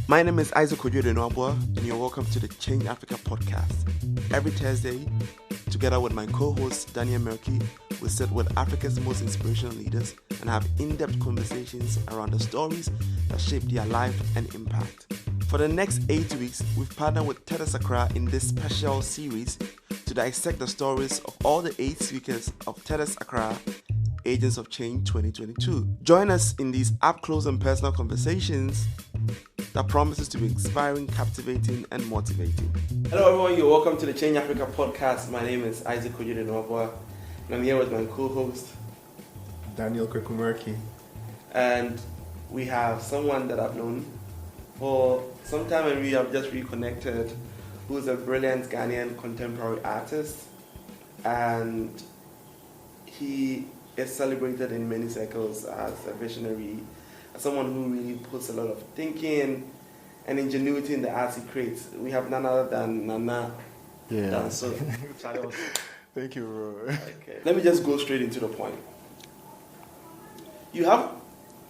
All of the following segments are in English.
My name is Danso Awuah-Asante, and you're welcome to the Change Africa podcast. Every Thursday, together with my co-host Daniel Merky, we sit with Africa's most inspirational leaders and have in-depth conversations around the stories that shape their life and impact. For the next 8 weeks, we've partnered with TEDx Accra in this special series to dissect the stories of all the 8 speakers of TEDx Accra Agents of Change 2022. Join us in these up-close and personal conversations that promises to be inspiring, captivating, and motivating. Hello everyone, you're welcome to the Change Africa podcast. My name is Danso Awuah-Asante, and I'm here with my co-host Daniel Kwekumerki. And we have someone that I've known for some time and we have just reconnected, who's a brilliant Ghanaian contemporary artist, and he is celebrated in many circles as a visionary, as someone who really puts a lot of thinking and ingenuity in the arts he creates. We have none other than Nana Danso. Thank you, bro. Okay. Let me just go straight into the point. You have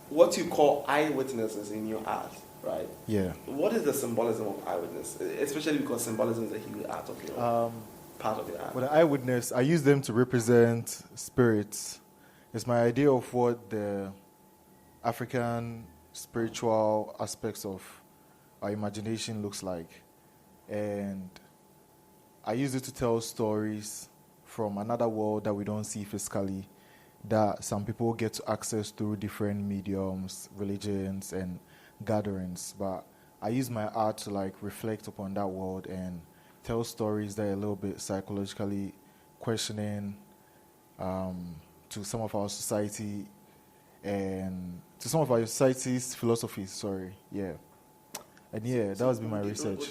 what you call eyewitnesses in your art, right? Yeah. What is the symbolism of eyewitness? Especially because symbolism is a huge part of your art. For the eyewitness, I use them to represent spirits. It's my idea of what the African spiritual aspects of our imagination looks like. And I use it to tell stories from another world that we don't see physically, that some people get to access through different mediums, religions, and gatherings. But I use my art to reflect upon that world and tell stories that are a little bit psychologically questioning to some of our society and to some of our society's philosophies, And that has been my research.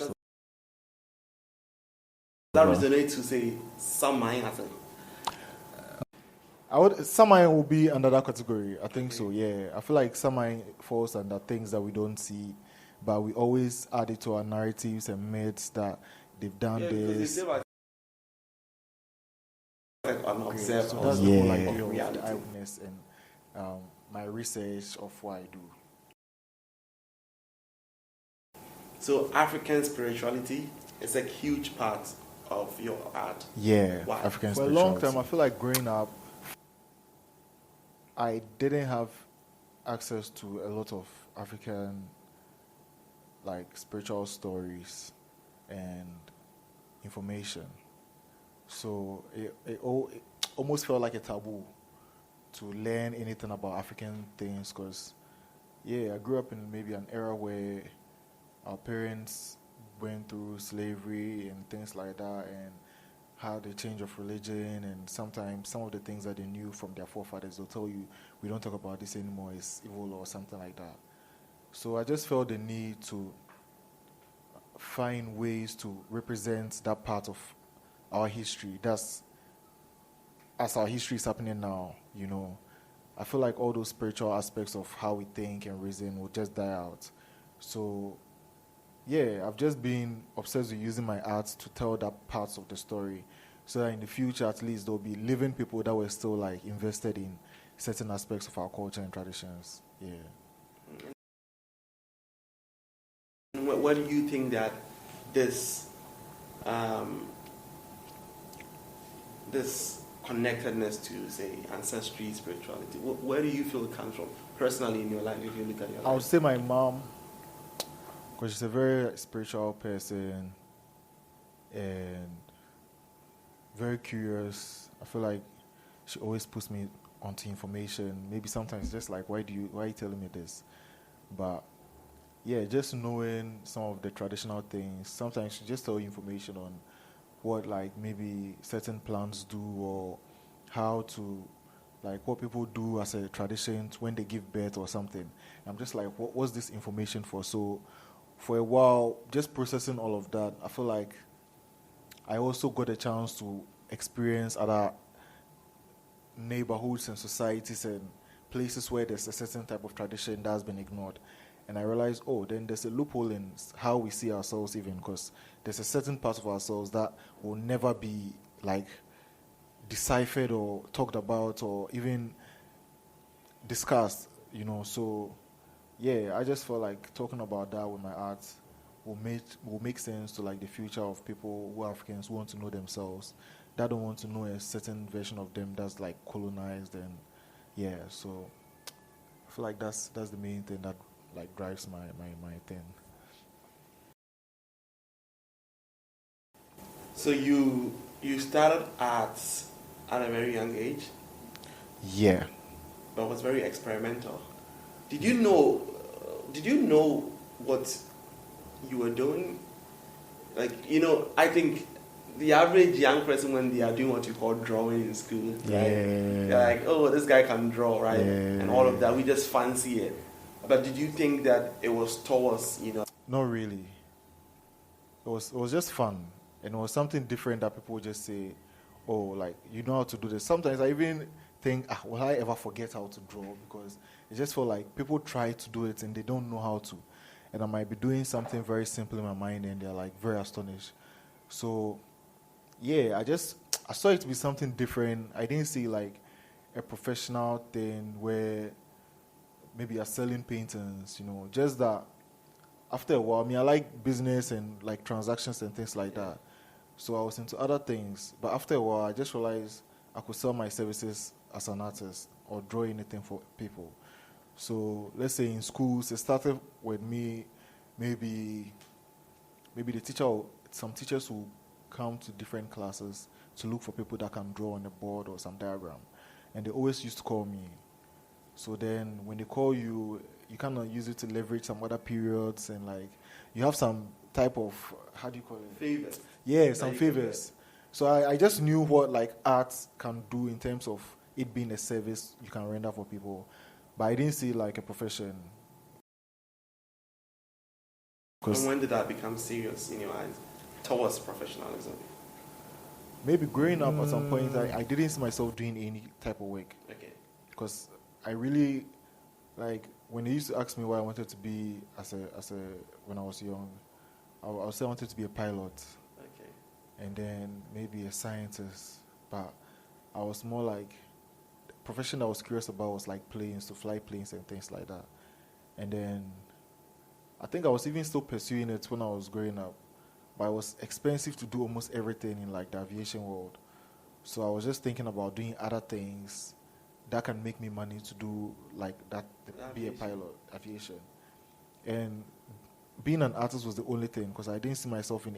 That resonates to say some mind, I think. Samai will be under that category. I think so, yeah. I feel like Samai falls under things that we don't see, but we always add it to our narratives and myths that they've done this. Unobserved. So that's the whole idea of the eyewitness and my research of what I do. So African spirituality is a huge part of your art. Yeah, wow. African spirituality. For a long time, I feel like growing up, I didn't have access to a lot of African spiritual stories and information. So it almost felt like a taboo to learn anything about African things because, I grew up in maybe an era where our parents went through slavery and things like that and had a change of religion, and sometimes some of the things that they knew from their forefathers, they'll tell you, we don't talk about this anymore, it's evil or something like that. So I just felt the need to find ways to represent that part of our history. That's as our history is happening now, I feel like all those spiritual aspects of how we think and reason will just die out. So, I've just been obsessed with using my art to tell that parts of the story so that in the future, at least, there'll be living people that were still, invested in certain aspects of our culture and traditions. Where do you think that this connectedness to, say, ancestry, spirituality, where do you feel it comes from personally in your life, if you look at your life? I would say my mom, because she's a very spiritual person and very curious. I feel like she always puts me onto information. Maybe sometimes just why are you telling me this? But just knowing some of the traditional things. Sometimes she just tell you information on what maybe certain plants do or how to what people do as a tradition when they give birth or something. And I'm just what's this information for? So for a while, just processing all of that, I feel like I also got a chance to experience other neighborhoods and societies and places where there's a certain type of tradition that has been ignored. And I realized, then there's a loophole in how we see ourselves even, because there's a certain part of ourselves that will never be deciphered or talked about or even discussed So yeah, I just felt like talking about that with my art will make sense to like the future of people who are Africans who want to know themselves, that don't want to know a certain version of them that's like colonized. And yeah, so I feel like that's the main thing that like drives my thing. So you started arts at a very young age, Yeah. but was very experimental. Did you know? Did you know what you were doing? Like, I think the average young person, when they are doing what you call drawing in school, Yeah. right? They're like, oh, this guy can draw, right? Yeah. And all of that. We just fancy it. But did you think that it was towards, Not really. It was just fun, and it was something different that people would just say, "Oh, like you know how to do this." Sometimes I even think, will I ever forget how to draw? Because it just felt like people try to do it and they don't know how to, and I might be doing something very simple in my mind, and they're like very astonished. So, yeah, I saw it to be something different. I didn't see like a professional thing where maybe you're selling paintings, just that after a while, I like business and like transactions and things like that. So I was into other things. But after a while, I just realized I could sell my services as an artist or draw anything for people. So let's say in schools, it started with me, maybe some teachers will come to different classes to look for people that can draw on a board or some diagram. And they always used to call me. So then when they call you, you kind of use it to leverage some other periods, and like you have some type of, how do you call it? favors? Yeah, some favors. So I just knew what like art can do in terms of it being a service you can render for people. But I didn't see it like a profession. And when did that become serious in your eyes towards professionalism? Maybe growing up at some point, I didn't see myself doing any type of work. Okay. Because I really, like, when they used to ask me what I wanted to be when I was young, I would say I wanted to be a pilot. Okay. And then maybe a scientist. But I was more like, the profession I was curious about was like planes, to fly planes and things like that. And then I think I was even still pursuing it when I was growing up. But it was expensive to do almost everything in like the aviation world. So I was just thinking about doing other things that can make me money to do like that, be a pilot, aviation. And being an artist was the only thing, because I didn't see myself in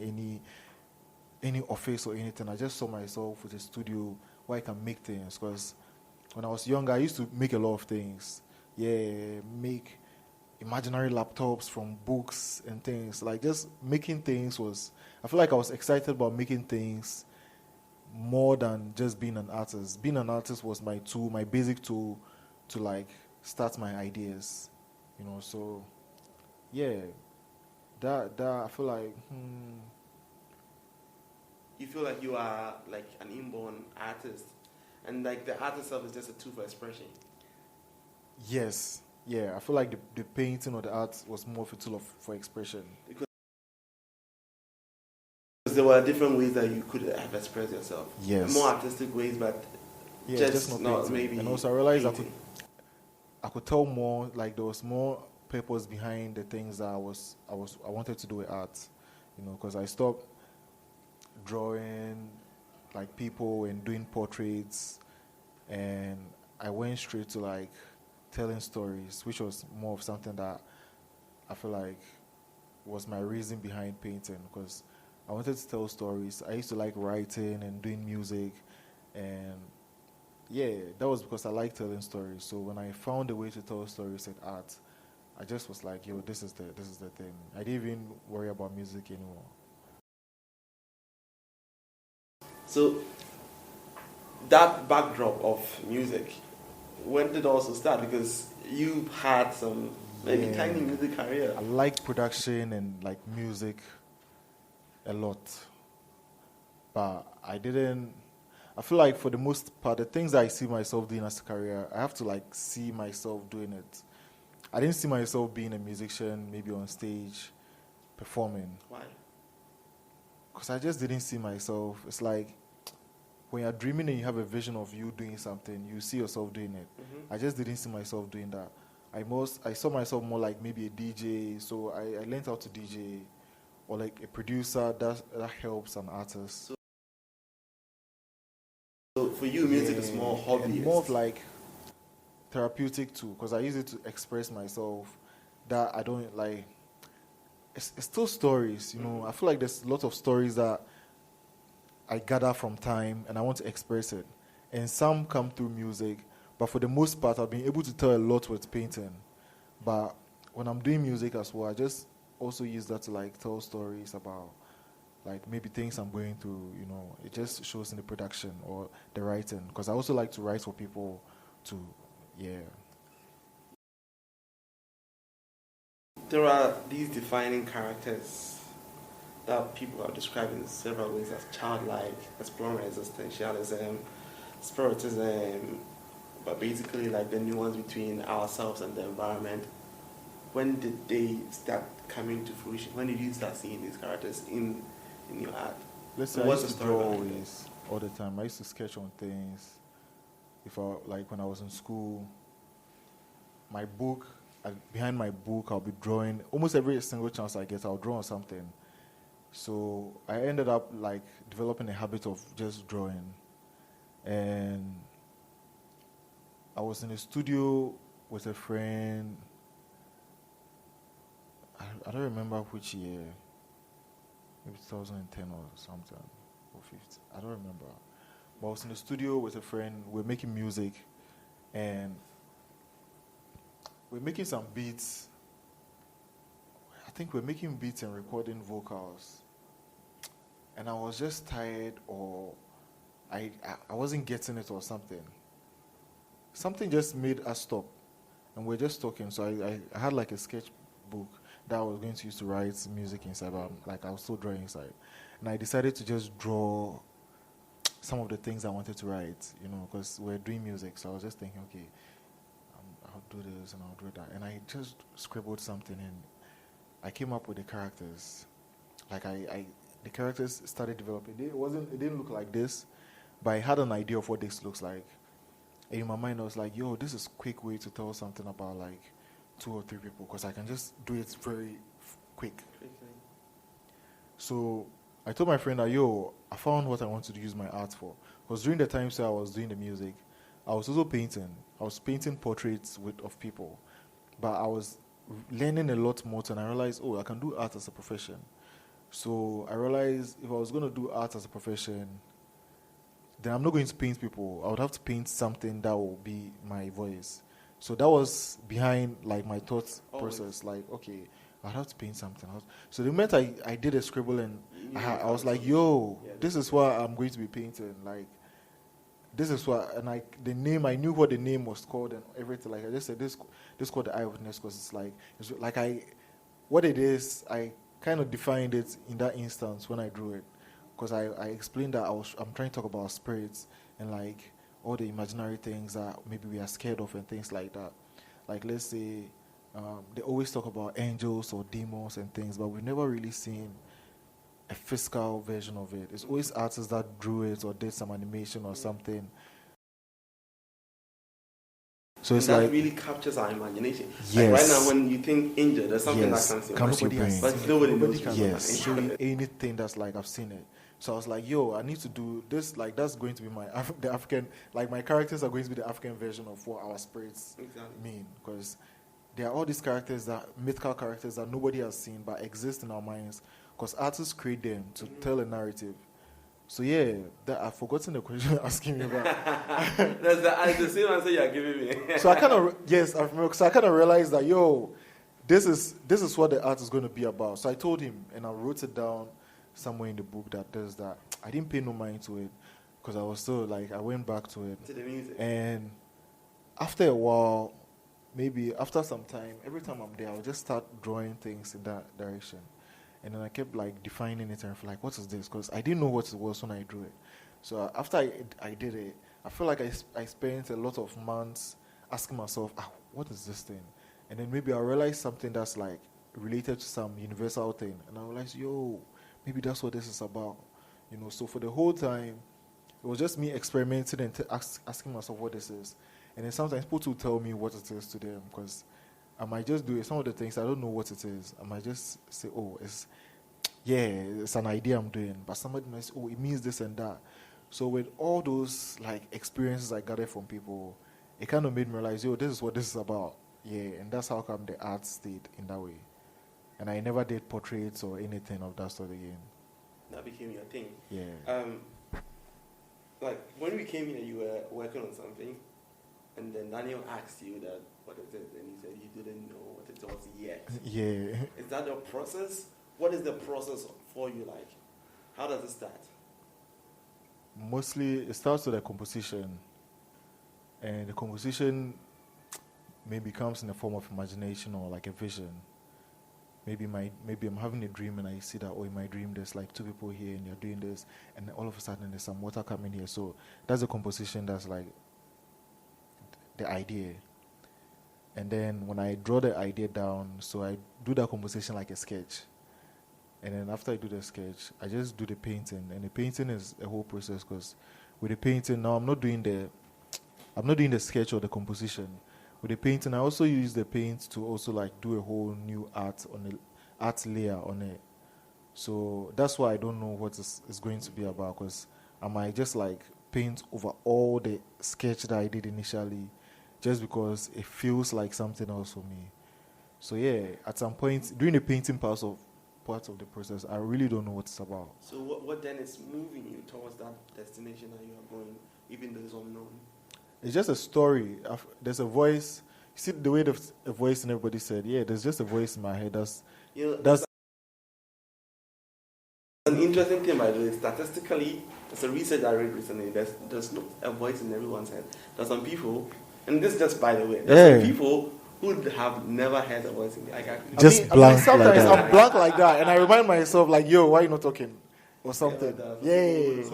any office or anything. I just saw myself with a studio where I can make things. Because when I was younger, I used to make a lot of things. Yeah, make imaginary laptops from books and things. Like just making things I feel like I was excited about making things more than just being an artist. Being an artist was my tool, my basic tool to like start my ideas. So yeah, that I feel like You feel like you are like an inborn artist, and like the art itself is just a tool for expression. Yes. Yeah, I feel like the painting or the art was more of a tool for expression. Because there were different ways that you could have expressed yourself. Yes. More artistic ways, but just not painting. maybe. And also I realized painting. I could tell more, like there was more purpose behind the things that I wanted to do with art. Because I stopped drawing like people and doing portraits, and I went straight to like telling stories, which was more of something that I feel like was my reason behind painting, because I wanted to tell stories. I used to like writing and doing music, and yeah, that was because I like telling stories. So when I found a way to tell stories in art, I just was like, yo, this is the thing. I didn't even worry about music anymore. So that backdrop of music, when did it also start? Because you had some maybe tiny music career. I like production and like music a lot, but I feel like for the most part, the things that I see myself doing as a career, I have to like see myself doing it. I didn't see myself being a musician, maybe on stage, performing. Why? Because I just didn't see myself. It's like when you're dreaming and you have a vision of you doing something, you see yourself doing it. Mm-hmm. I just didn't see myself doing that. I saw myself more like maybe a DJ. So I learned how to DJ, or like a producer that helps an artist. So for you, music is more hobby. And more of like therapeutic too, because I use it to express myself. That I don't like. It's still stories, you know. I feel like there's a lot of stories that I gather from time, and I want to express it. And some come through music, but for the most part, I've been able to tell a lot with painting. But when I'm doing music as well, I just also use that to like tell stories about like maybe things I'm going through, you know. It just shows in the production or the writing, because I also like to write for people too. Yeah. There are these defining characters that people are describing in several ways as childlike, exploring existentialism, spiritism, but basically like the nuance between ourselves and the environment. When did they start coming to fruition? When did you start seeing these characters in your art? Let's say I used to draw always, all the time. I used to sketch on things. If I, like when I was in school, my book, behind my book, I'll be drawing. Almost every single chance I get, I'll draw on something. So I ended up like developing a habit of just drawing. And I was in a studio with a friend. I don't remember which year. Maybe 2010 or something, or 15. I don't remember. But I was in the studio with a friend. We're making music, and we're making some beats. I think we're making beats and recording vocals. And I was just tired, or I wasn't getting it or something. Something just made us stop, and we're just talking. So I had like a sketchbook that I was going to use to write music inside, but like I was still drawing inside. And I decided to just draw some of the things I wanted to write, you know, because we're doing music. So I was just thinking, okay, I'll do this and I'll do that. And I just scribbled something, and I came up with the characters. Like the characters started developing. It didn't look like this, but I had an idea of what this looks like. And in my mind, I was like, yo, this is a quick way to tell something about like 2 or 3 people, because I can just do it very quick. So I told my friend that, yo, I found what I wanted to use my art for. Because during the time I was doing the music, I was also painting. I was painting portraits of people. But I was learning a lot more, and I realized, I can do art as a profession. So I realized if I was going to do art as a profession, then I'm not going to paint people. I would have to paint something that will be my voice. So that was behind like my thought process. Like, okay, I'd have to paint something else. So the moment I did a scribble, and I was like, yo, this is what I'm going to be painting. Like, this is what, and the name, I knew what the name was called and everything. Like, I just said, this is called the eyewitness, because it's like what it is, I kind of defined it in that instance when I drew it. Because I explained that I'm trying to talk about spirits and like all the imaginary things that maybe we are scared of and things like that. Like, let's say, they always talk about angels or demons and things, but we've never really seen a physical version of it. It's always artists that drew it or did some animation or something. So it's that like really captures our imagination. Yes. Like right now, when you think angel, there's something that comes to your brain. but nobody knows. Yes, doing anything that's like I've seen it. So I was like, yo, I need to do this. Like, that's going to be the African. Like, my characters are going to be the African version of what our spirits mean, because there are all these characters, mythical characters that nobody has seen but exist in our minds, because artists create them to tell a narrative. So yeah, I've forgotten the question you're asking me about. That's the same answer you're giving me. So I kind of I remember. So I kind of realized that, yo, this is what the art is going to be about. So I told him, and I wrote it down somewhere in the book that does that. I didn't pay no mind to it, because I was still like, I went back to it. To the music. And after a while, maybe after some time, every time I'm there, I'll just start drawing things in that direction. And then I kept like defining it, and I'm like, what is this? Because I didn't know what it was when I drew it. So after I did it, I feel like I spent a lot of months asking myself, what is this thing? And then maybe I realized something that's like related to some universal thing. And I realized, yo, maybe that's what this is about. You know, so for the whole time, it was just me experimenting and asking myself what this is. And then sometimes people will tell me what it is to them, because I might just do it. Some of the things I don't know what it is. I might just say, oh, it's an idea I'm doing. But somebody might say, oh, it means this and that. So with all those like experiences I gathered from people, it kind of made me realize, yo, this is what this is about. Yeah, and that's how come the art stayed in that way. And I never did portraits or anything of that sort again. That became your thing. Yeah. Like when we came here, you were working on something, and then Daniel asked you that what is it, and you said you didn't know what it was yet. Yeah. Is that a process? What is the process for you like? How does it start? Mostly, it starts with a composition, and the composition maybe comes in the form of imagination or like a vision. Maybe I'm having a dream and I see that, oh, in my dream there's like two people here and you're doing this, and then all of a sudden there's some water coming here. So that's the composition, that's like the idea. And then when I draw the idea down, so I do that composition like a sketch. And then after I do the sketch, I just do the painting. And the painting is a whole process, because with the painting now I'm not doing the sketch or the composition. With the painting, I also use the paint to also like do a whole new art layer on it. So that's why I don't know what it's going to be about, because I might just like paint over all the sketch that I did initially, just because it feels like something else for me. So yeah, at some point during the painting part of the process, I really don't know what it's about. So what then is moving you towards that destination that you are going, even though it's unknown? It's just a story. There's a voice. You see the way a voice and everybody said, yeah, there's just a voice in my head. That's an interesting thing, by the way. Statistically, it's a research I read recently. There's no a voice in everyone's head. There's some people, and this just by the way, there's some people who have never heard a voice in their head. Sometimes like I'm blank like that, and I remind myself like, yo, why are you not talking? Or something. Yeah.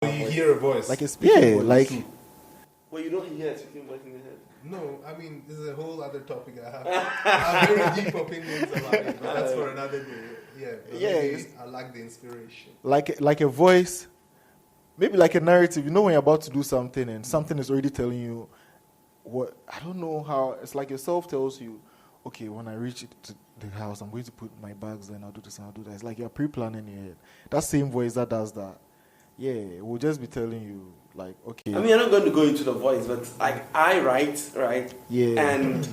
So you hear a voice. Like a speaking voice. Like... Well, you don't hear a speaking voice in your head. No, I mean, this is a whole other topic I have. I have very deep opinions about it, but that's for another day. Yeah, I like the inspiration. Like a voice, maybe like a narrative. You know when you're about to do something and something is already telling you what, I don't know how, it's like yourself tells you, okay, when I reach to the house, I'm going to put my bags there and I'll do this and I'll do that. It's like you're pre-planning in your head. That same voice that does that. Yeah, we'll just be telling you, like, okay. I mean, I'm not going to go into the voice, but like I write, right? Yeah. And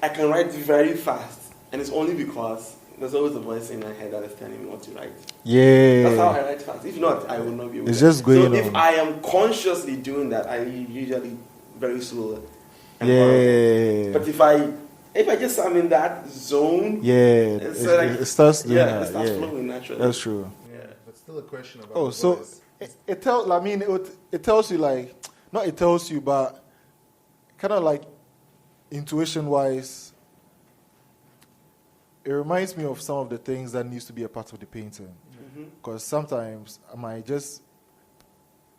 I can write very fast, and it's only because there's always a voice in my head that is telling me what to write. Yeah. That's how I write fast. If not, I will not be able to. It's just going on. So if I am consciously doing that, I usually very slow. Yeah. But if I just am in that zone, it starts doing that. It starts flowing naturally. That's true. Yeah, but still a question about. Oh, so voice. it tells. I mean, it tells you like, not it tells you, but kind of like intuition-wise, it reminds me of some of the things that needs to be a part of the painting. Because sometimes I might just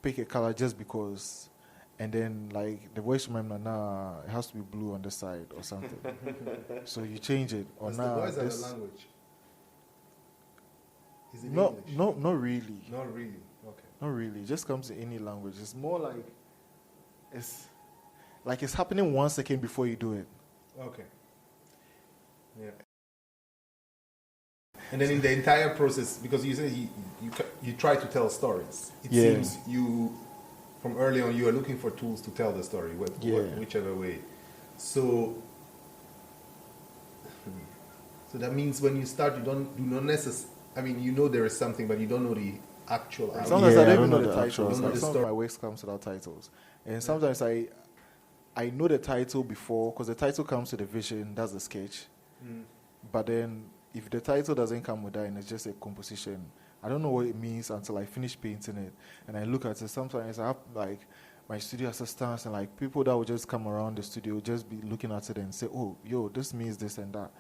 pick a color just because, and then like the voice reminds me, nah, it has to be blue on the side or something. So you change it. Or the voice and the language? Is it English? Not really. Not really. Okay. Not really. It just comes in any language. It's more like it's happening 1 second before you do it. Okay. Yeah. And then in the entire process, because you say you try to tell stories, it seems you, from early on, you are looking for tools to tell the story, whichever way. So that means when you start, you do not necessarily. I mean, you know there is something, but you don't know the actual. Sometimes I don't even know the titles. Like some of my works comes without titles, and sometimes I know the title before, because the title comes with the vision. That's the sketch. But then if the title doesn't come with that and it's just a composition, I don't know what it means until I finish painting it and I look at it. Sometimes I have like my studio assistants and like people that will just come around the studio, just be looking at it and say, oh, yo, this means this and that.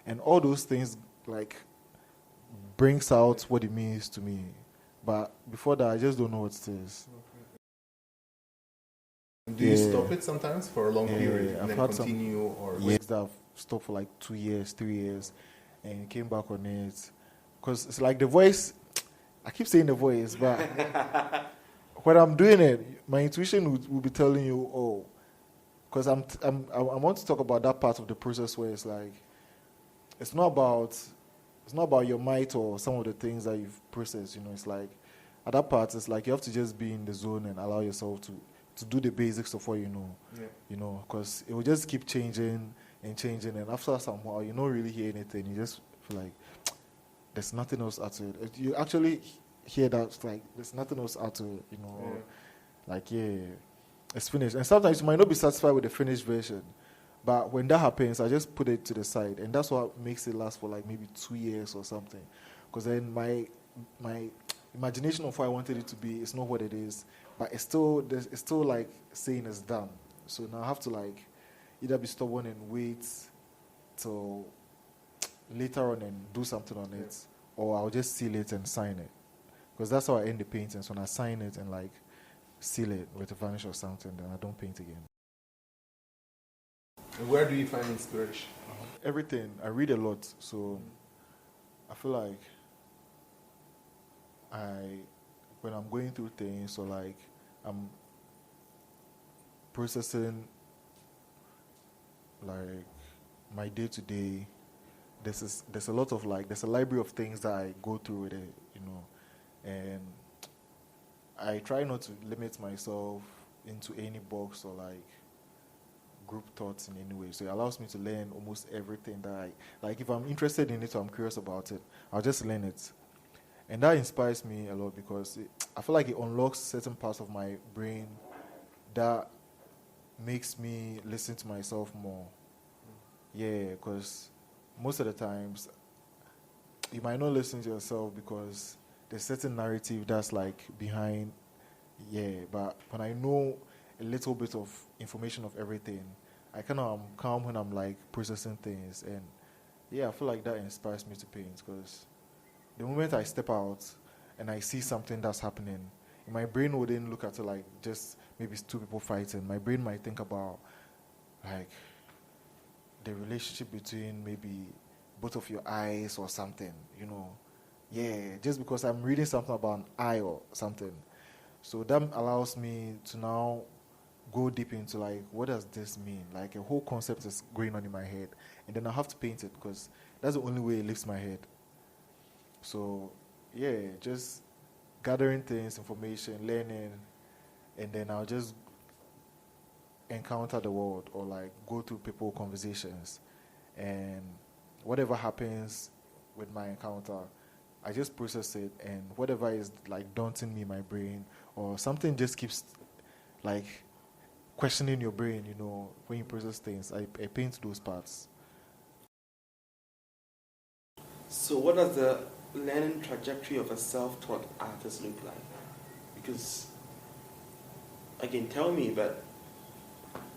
And all those things like brings out what it means to me. But before that, I just don't know what it is. Do you stop it sometimes for a long period and then continue? Or works that I've stopped for like 2 years, 3 years, and came back on it. Because it's like the voice, I keep saying the voice, but when I'm doing it, my intuition will be telling you, oh, because I want to talk about that part of the process where it's like, it's not about your might or some of the things that you've processed. It's like at that part, it's like you have to just be in the zone and allow yourself to do the basics of what you know. Yeah. Because it will just keep changing and changing, and after some while, you don't really hear anything. You just feel like there's nothing else out to it. You actually hear that, it's like there's nothing else out to it. Like it's finished. And sometimes you might not be satisfied with the finished version, but when that happens, I just put it to the side, and that's what makes it last for like maybe 2 years or something. Because then my imagination of what I wanted it to be is not what it is, but it's still like saying it's done. So now I have to like either be stubborn and wait till later on and do something on it, or I'll just seal it and sign it. Because that's how I end the paintings. When I sign it and like seal it with a varnish or something, then I don't paint again. And where do you find inspiration? Everything. I read a lot, so I feel like when I'm going through things, or like I'm processing like my day-to-day, there's a lot of like, there's a library of things that I go through with it, and I try not to limit myself into any box or like group thoughts in any way. So it allows me to learn almost everything that like if I'm interested in it or I'm curious about it, I'll just learn it. And that inspires me a lot because I feel like it unlocks certain parts of my brain that makes me listen to myself more. Yeah, because most of the times you might not listen to yourself because there's certain narrative that's like behind. Yeah, but when I know a little bit of information of everything, I kind of am calm when I'm like processing things. And yeah, I feel like that inspires me to paint, because the moment I step out and I see something that's happening, my brain wouldn't look at it like just maybe it's two people fighting. My brain might think about like the relationship between maybe both of your eyes or something, Yeah, just because I'm reading something about an eye or something. So that allows me to now go deep into like, what does this mean? Like a whole concept is going on in my head. And then I have to paint it because that's the only way it lifts my head. So yeah, just gathering things, information, learning, and then I'll just encounter the world or like go through people conversations, and whatever happens with my encounter, I just process it, and whatever is like daunting me in my brain or something just keeps like questioning your brain, when you process things, I paint those parts. So what does the learning trajectory of a self-taught artist look like? Because, again, tell me, but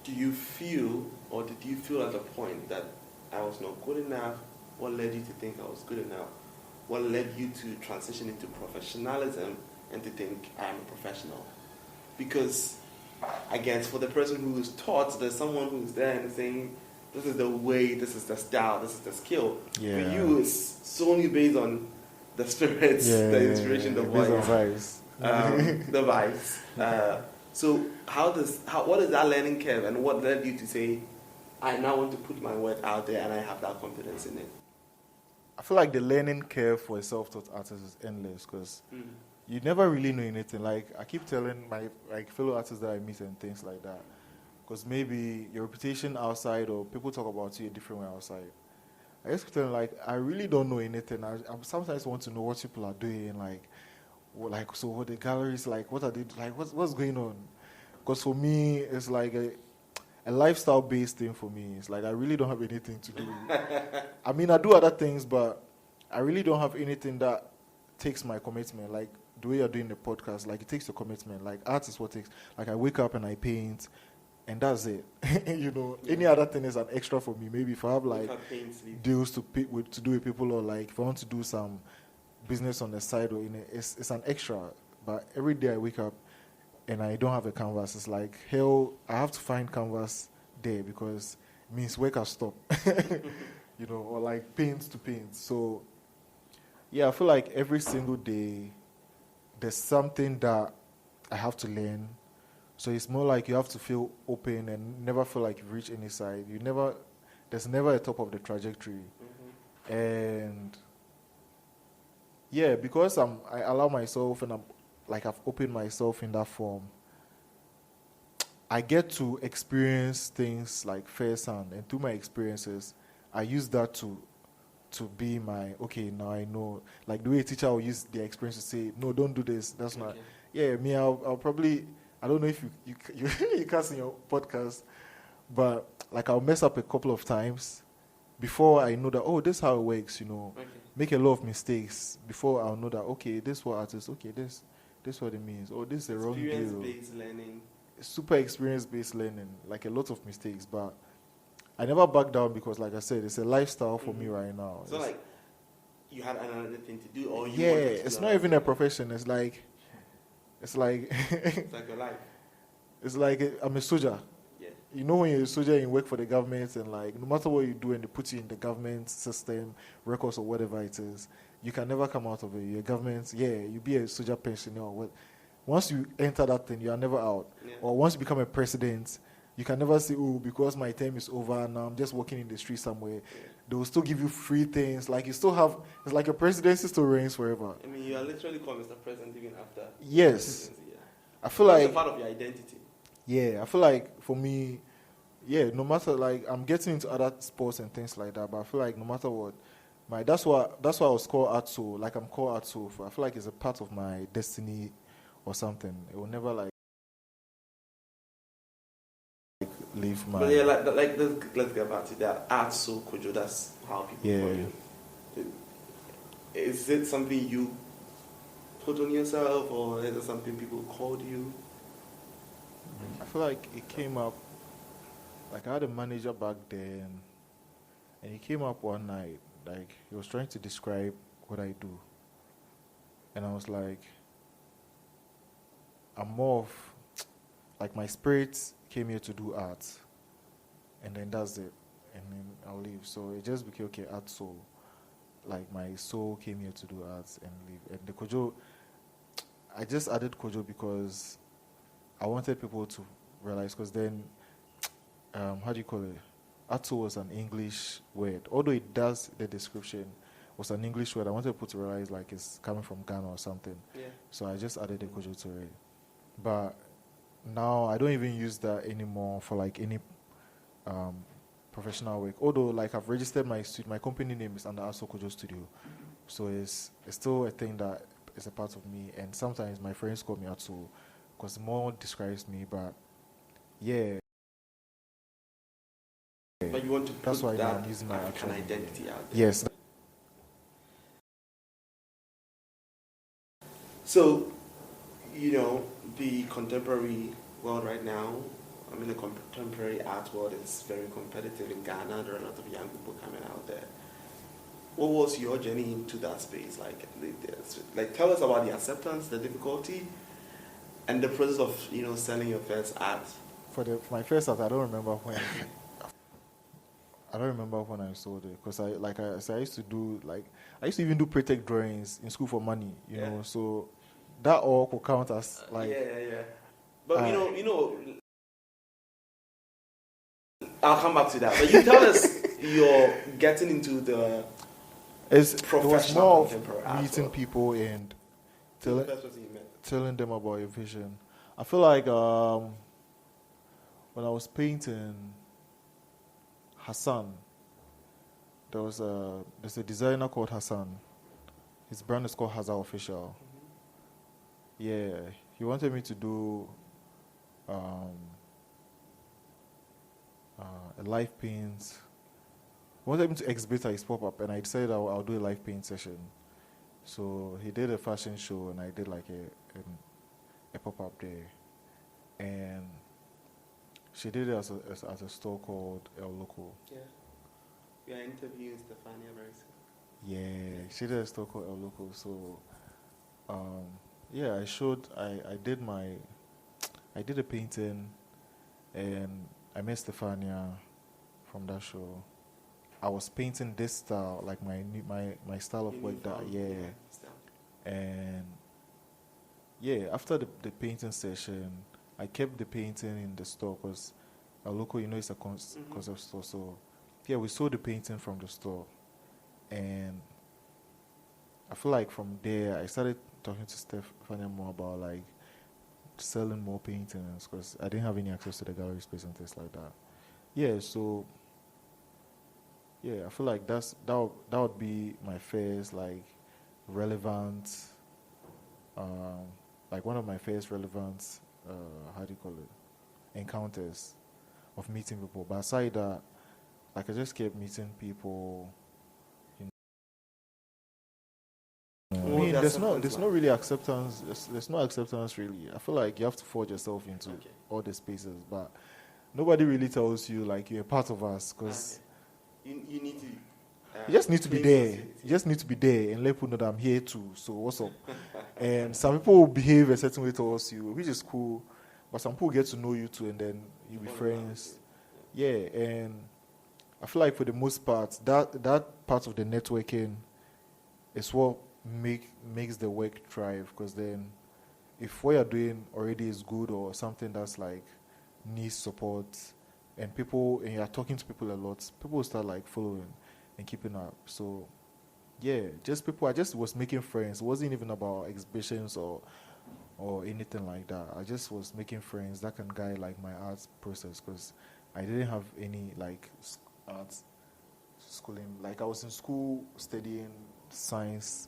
do you feel, or did you feel at the point that I was not good enough? What led you to think I was good enough? What led you to transition into professionalism and to think I am a professional? Because, I guess, for the person who is taught, there's someone who's there and saying, this is the way, this is the style, this is the skill. Yeah. For you, it's solely based on the spirits, the inspiration, the voice, the vibes. So what is that learning curve, and what led you to say, I now want to put my work out there and I have that confidence in it? I feel like the learning curve for a self-taught artist is endless, because you never really know anything. Like I keep telling my fellow artists that I meet and things like that, because maybe your reputation outside or people talk about you a different way outside. I just tell them, like, I really don't know anything. I sometimes want to know what people are doing, so what the galleries, like, what are they, like, what's going on? Because for me, it's like a lifestyle-based thing for me. It's like I really don't have anything to do. I mean, I do other things, but I really don't have anything that takes my commitment. Like the way you're doing the podcast, like it takes your commitment. Like art is what takes. Like I wake up and I paint, and that's it. Any other thing is an extra for me. Maybe if I have like deals to do with people, or like if I want to do some business on the side or in it, it's an extra. But every day I wake up and I don't have a canvas, it's like hell. I have to find canvas there because it means work has stopped. Or like paint to paint. So yeah, I feel like every single day there's something that I have to learn So it's more like you have to feel open and never feel like you've reached any side. There's never a top of the trajectory. And yeah, because I allow myself and I've opened myself in that form, I get to experience things like firsthand, and through my experiences, I use that to be my, okay, now I know. Like the way a teacher will use their experience to say, no, don't do this. That's not. Yeah, me, I'll probably, I don't know if you cast in your podcast, but like I'll mess up a couple of times before I know that, oh, this is how it works, Make a lot of mistakes before I'll know that, okay, this is what artists, okay, this is what it means. Oh, this is the wrong deal. Experience-based learning. Super experience-based learning, like a lot of mistakes, but I never back down because, like I said, it's a lifestyle for me right now. So, like, you had another thing to do, or it's not even a profession. It's like it's like your life. It's like I'm a soldier. Yeah. You know, when you're a soldier, you work for the government, and like no matter what you do, and they put you in the government system, records or whatever it is, you can never come out of it. You're government. Yeah, you be a soldier pensioner or what. Once you enter that thing, you are never out. Yeah. Or once you become a president, you can never say, oh, because my term is over, now I'm just walking in the street somewhere. Yeah. They will still give you free things. Like you still have, it's like your presidency still reigns forever. I mean, you are literally called Mr. President even after. Yes. Yeah. I feel like. It's part of your identity. Yeah, I feel like for me, yeah, no matter, like, I'm getting into other sports and things like that, but I feel like no matter what, that's why I was called Art Soul. Like, I'm called Art Soul. I feel like it's a part of my destiny or something. It will never like leave my. But yeah, let's get back to that. Art Soul Kojo. That's how people call you. Is it something you put on yourself, or is it something people called you? I feel like it came up. Like I had a manager back then, and he came up one night. Like he was trying to describe what I do, and I was like, I'm more of, like, my spirit came here to do art, and then that's it, and then I'll leave. So it just became, okay, Art Soul. Like my soul came here to do art and leave. And the Kojo, I just added Kojo because I wanted people to realize, because then, how do you call it? Art Soul was an English word. Although it does, the description was an English word, I wanted people to realize like it's coming from Ghana or something. Yeah. So I just added the Kojo to it. But now I don't even use that anymore for like any professional work. Although like I've registered my company name is under Aso Kojo Studio, so it's still a thing that is a part of me. And sometimes my friends call me Aso because more describes me. But yeah, but you want to put that's why that I'm using my African actual identity out there. Yes. So, the contemporary world right now, I mean, the contemporary art world is very competitive in Ghana. There are a lot of young people coming out there. What was your journey into that space? Like tell us about the acceptance, the difficulty, and the process of, selling your first art. For my first art, I don't remember when. I don't remember when I sold it, because I used to even do pre-tech drawings in school for money, you know. So that all could count as like. Yeah. But I'll come back to that. But you tell us you're getting into the it was more of meeting world. People and telling them about your vision. I feel like when I was painting Hassan, there's a designer called Hassan. His brand is called Hazard Official. Mm-hmm. Yeah, he wanted me to do a live paint. He wanted me to exhibit at his pop-up, and I decided I'll do a live paint session. So he did a fashion show, and I did like a pop-up there. And she did it as a store called El Loco. Yeah. We are interviewing Stefania very soon. Yeah, she did a store called El Loco. So, I did a painting, and I met Stefania from that show. I was painting this style, like my style of work that, and after the painting session, I kept the painting in the store because a local, it's a concept store. So, yeah, we sold the painting from the store. And I feel like from there, I started talking to Stephanie more about like selling more paintings because I didn't have any access to the gallery space and things like that. Yeah, so I feel like that would be my first like relevant, like one of my first relevant, how do you call it, encounters of meeting people. But aside that, like I just kept meeting people. I mean, there's no really acceptance. There's no acceptance really. I feel like you have to forge yourself into all the spaces, but nobody really tells you like you're a part of us because you need to. You just need to be there. You just need to be there and let people know that I'm here too. So what's up? And some people will behave a certain way towards you, which is cool. But some people get to know you too, and then you'll be friends. Yeah, and I feel like for the most part, that part of the networking is what makes the work thrive. Because then, if what you're doing already is good or something that's like needs support, and you're talking to people a lot, people will start like following and keeping up. So, yeah, just people. I just was making friends. It wasn't even about exhibitions or anything like that. I just was making friends that can guide like my arts process because I didn't have any like arts schooling. Like I was in school studying science,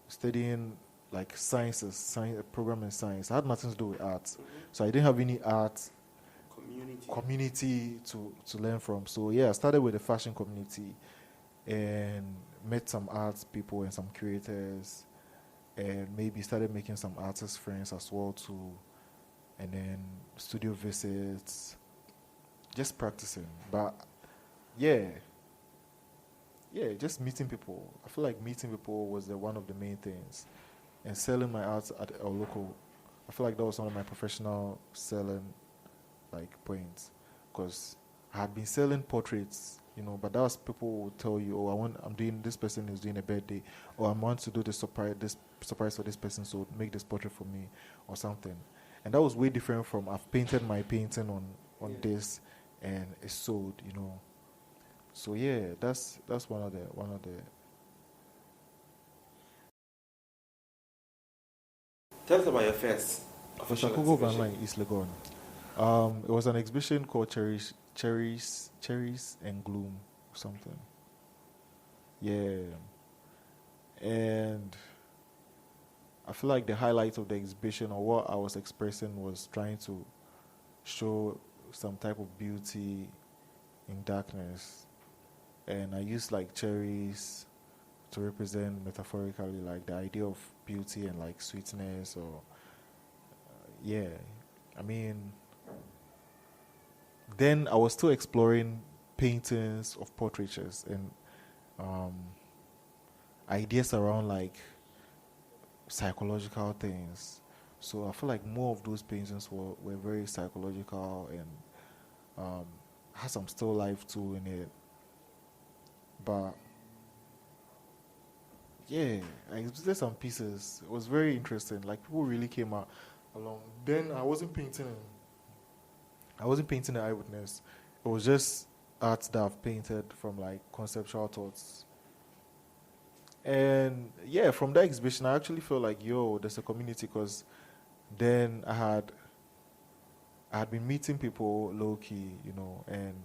studying like science program in science. I had nothing to do with arts, so I didn't have any art community to learn from. So yeah, I started with the fashion community and met some arts people and some creators, and maybe started making some artist friends as well too, and then studio visits, just practicing. But yeah, just meeting people. I feel like meeting people was one of the main things, and selling my art at our local. I feel like that was one of my professional selling like points, because I had been selling portraits, but that was people would tell you, oh, this person is doing a birthday, or I want to do this surprise for this person, so make this portrait for me or something. And that was way different from I've painted my painting on this and it's sold, So yeah, that's one of the Tell us about your first official Shakugo Van exhibition. Line, East Legon. It was an exhibition called Cherries and Gloom or something. Yeah. And I feel like the highlight of the exhibition or what I was expressing was trying to show some type of beauty in darkness. And I used like cherries to represent metaphorically like the idea of beauty and like sweetness or I mean, then I was still exploring paintings of portraitures and ideas around like psychological things. So I feel like more of those paintings were very psychological and had some still life too in it. But yeah, I did some pieces. It was very interesting. Like people really came out along. Then I wasn't painting the eyewitness. It was just art that I've painted from like conceptual thoughts. And yeah, from that exhibition, I actually felt like, there's a community, because then I had been meeting people low key, and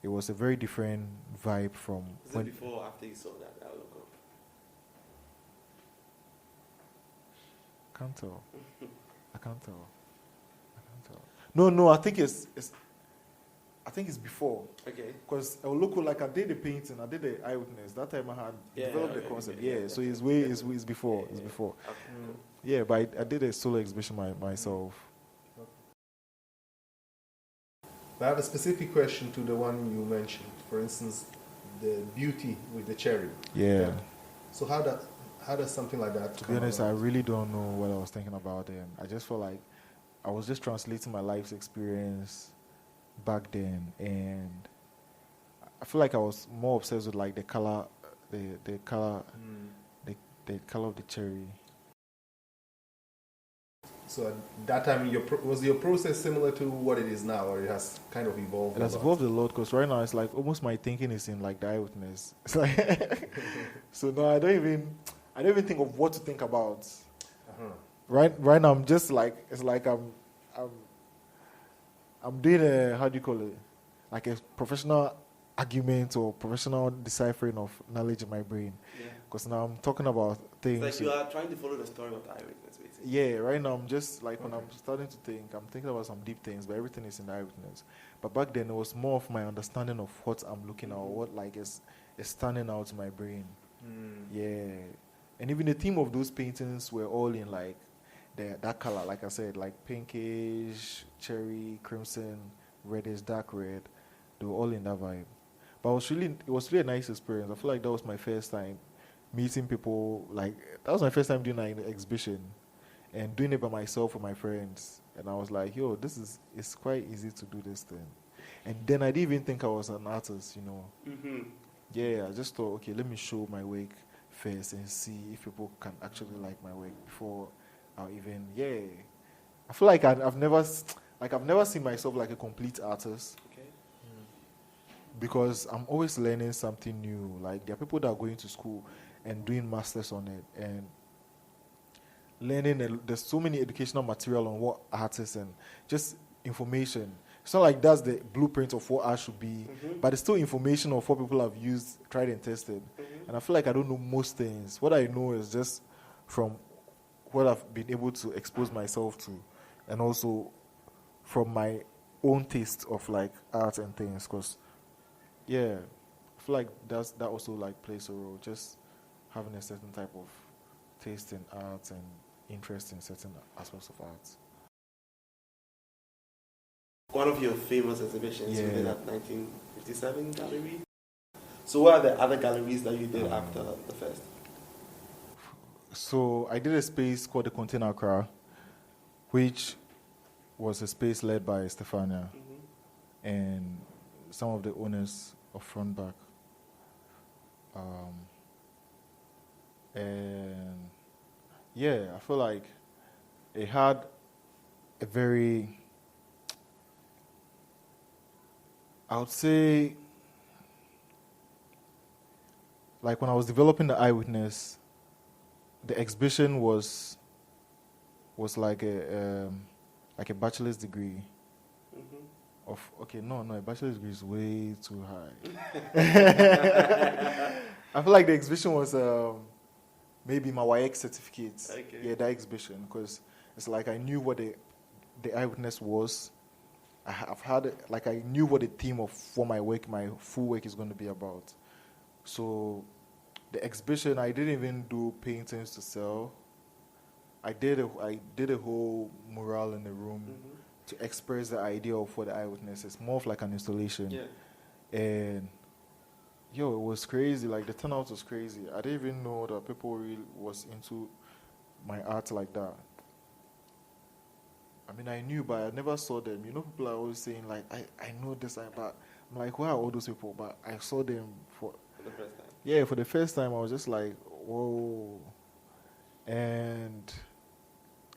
it was a very different vibe from. Was it before or after you saw that logo? I can't tell. No, I think it's before. Okay. Because El Loco, like I did the painting, I did the eyewitness. That time I had developed the concept. So it's before. It's before. Okay. Yeah, but I did a solo exhibition myself. I have a specific question to the one you mentioned. For instance, the beauty with the cherry. Yeah. So how does something like that? To be honest, I really don't know what I was thinking about then. I just felt like I was just translating my life's experience back then, and I feel like I was more obsessed with like the color, the color of the cherry. So at that time, was your process similar to what it is now, or it has kind of evolved? It has evolved a lot because right now it's like almost my thinking is in like the eyewitness. It's like so now I don't even think of what to think about. Uh-huh. Right now I'm just like it's like I'm doing a, how do you call it, like a professional argument or professional deciphering of knowledge in my brain. Because now I'm talking about things. It's like you are trying to follow the story of the eyewitness, basically. Yeah, right now I'm just like when I'm starting to think, I'm thinking about some deep things, but everything is in the eyewitness. But back then it was more of my understanding of what I'm looking at, or what like is standing out in my brain. Yeah, and even the theme of those paintings were all in like that color, like I said, like pinkish, cherry, crimson, reddish, dark red. They were all in that vibe. But it was really a nice experience. I feel like that was my first time meeting people. Like that was my first time doing an exhibition and doing it by myself with my friends. And I was like, yo, it's quite easy to do this thing. And then I didn't even think I was an artist, you know. Mm-hmm. Yeah, I just thought, okay, let me show my work first and see if people can actually like my work before I'll even, I feel like I've never seen myself like a complete artist. Okay. Because I'm always learning something new. Like there are people that are going to school and doing masters on it and learning. There's so many educational material on what art is and just information. It's not like that's the blueprint of what art should be, but it's still information of what people have used, tried and tested. And I feel like I don't know most things. What I know is just from what I've been able to expose myself to, and also from my own taste of like art and things. Because I feel like that also like plays a role. Just having a certain type of taste in art and interest in certain aspects of art. One of your famous exhibitions you did at 1957 gallery. So what are the other galleries that you did after the first? So I did a space called the Container Accra, which was a space led by Stefania and some of the owners of Front Back. And I feel like it had a very, I would say, like when I was developing the eyewitness, the exhibition was like a bachelor's degree. A bachelor's degree is way too high. I feel like the exhibition was maybe my YX certificate. Okay. Yeah, that exhibition, because it's like I knew what the eyewitness was. I knew what the theme of what my full work is going to be about. So the exhibition, I didn't even do paintings to sell. I did a whole mural in the room to express the idea of what the eyewitness is, more of like an installation. Yeah. And it was crazy. Like the turnout was crazy. I didn't even know that people really was into my art like that. I mean, I knew, but I never saw them. You know, people are always saying like, I know this, but I'm like, where are all those people? But I saw them for the first time. Yeah, for the first time, I was just like, whoa. And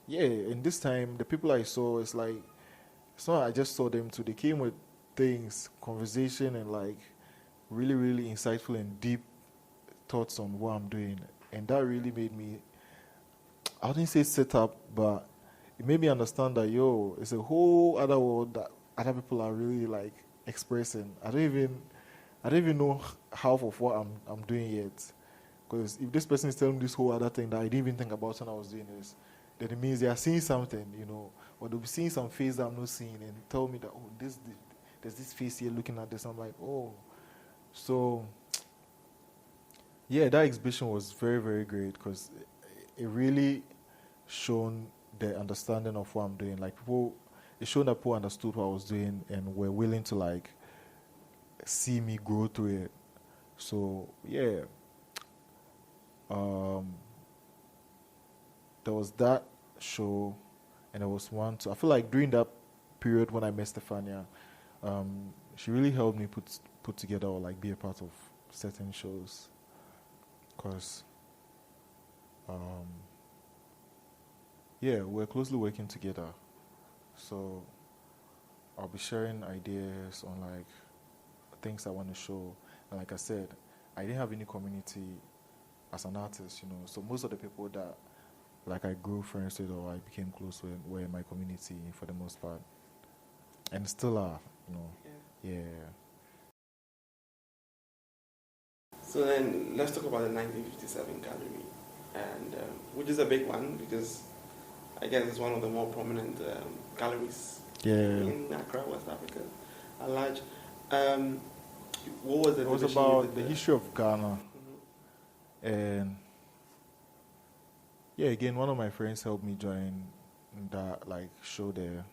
and this time, the people I saw, it's not I just saw them too. They came with things, conversation, and like really, really insightful and deep thoughts on what I'm doing. And that really made me, I wouldn't say set up, but it made me understand that, it's a whole other world that other people are really like expressing. I don't even know half of what I'm doing yet. Because if this person is telling me this whole other thing that I didn't even think about when I was doing this, then it means they are seeing something, or they'll be seeing some face that I'm not seeing and tell me that, there's this face here looking at this. I'm like, oh. So, that exhibition was very, very great because it really shown the understanding of what I'm doing. Like it showed that people understood what I was doing and were willing to like see me grow through it. So there was that show, and there was one too. I feel like during that period when I met Stefania, she really helped me put together or like be a part of certain shows, because Yeah, we're closely working together. So I'll be sharing ideas on like things I want to show. And like I said, I didn't have any community as an artist, So most of the people that like I grew friends with or I became close with were in my community for the most part. And still are. Yeah. So then let's talk about the 1957 gallery, and which is a big one because I guess it's one of the more prominent galleries in Accra, West Africa, at large. What was it? It was about the history of Ghana. And yeah, again, one of my friends helped me join that like show there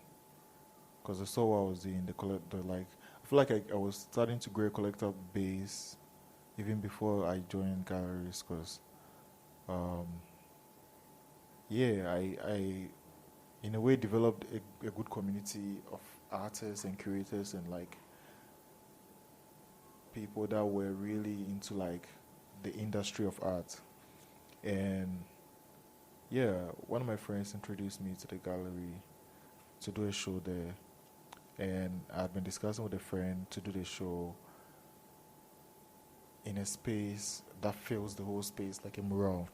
because I saw what I was doing. I feel like I was starting to grow a collector base even before I joined galleries because, I in a way developed a good community of artists and curators and like people that were really into like the industry of art. And yeah, one of my friends introduced me to the gallery to do a show there. And I've been discussing with a friend to do the show in a space that fills the whole space like a mural.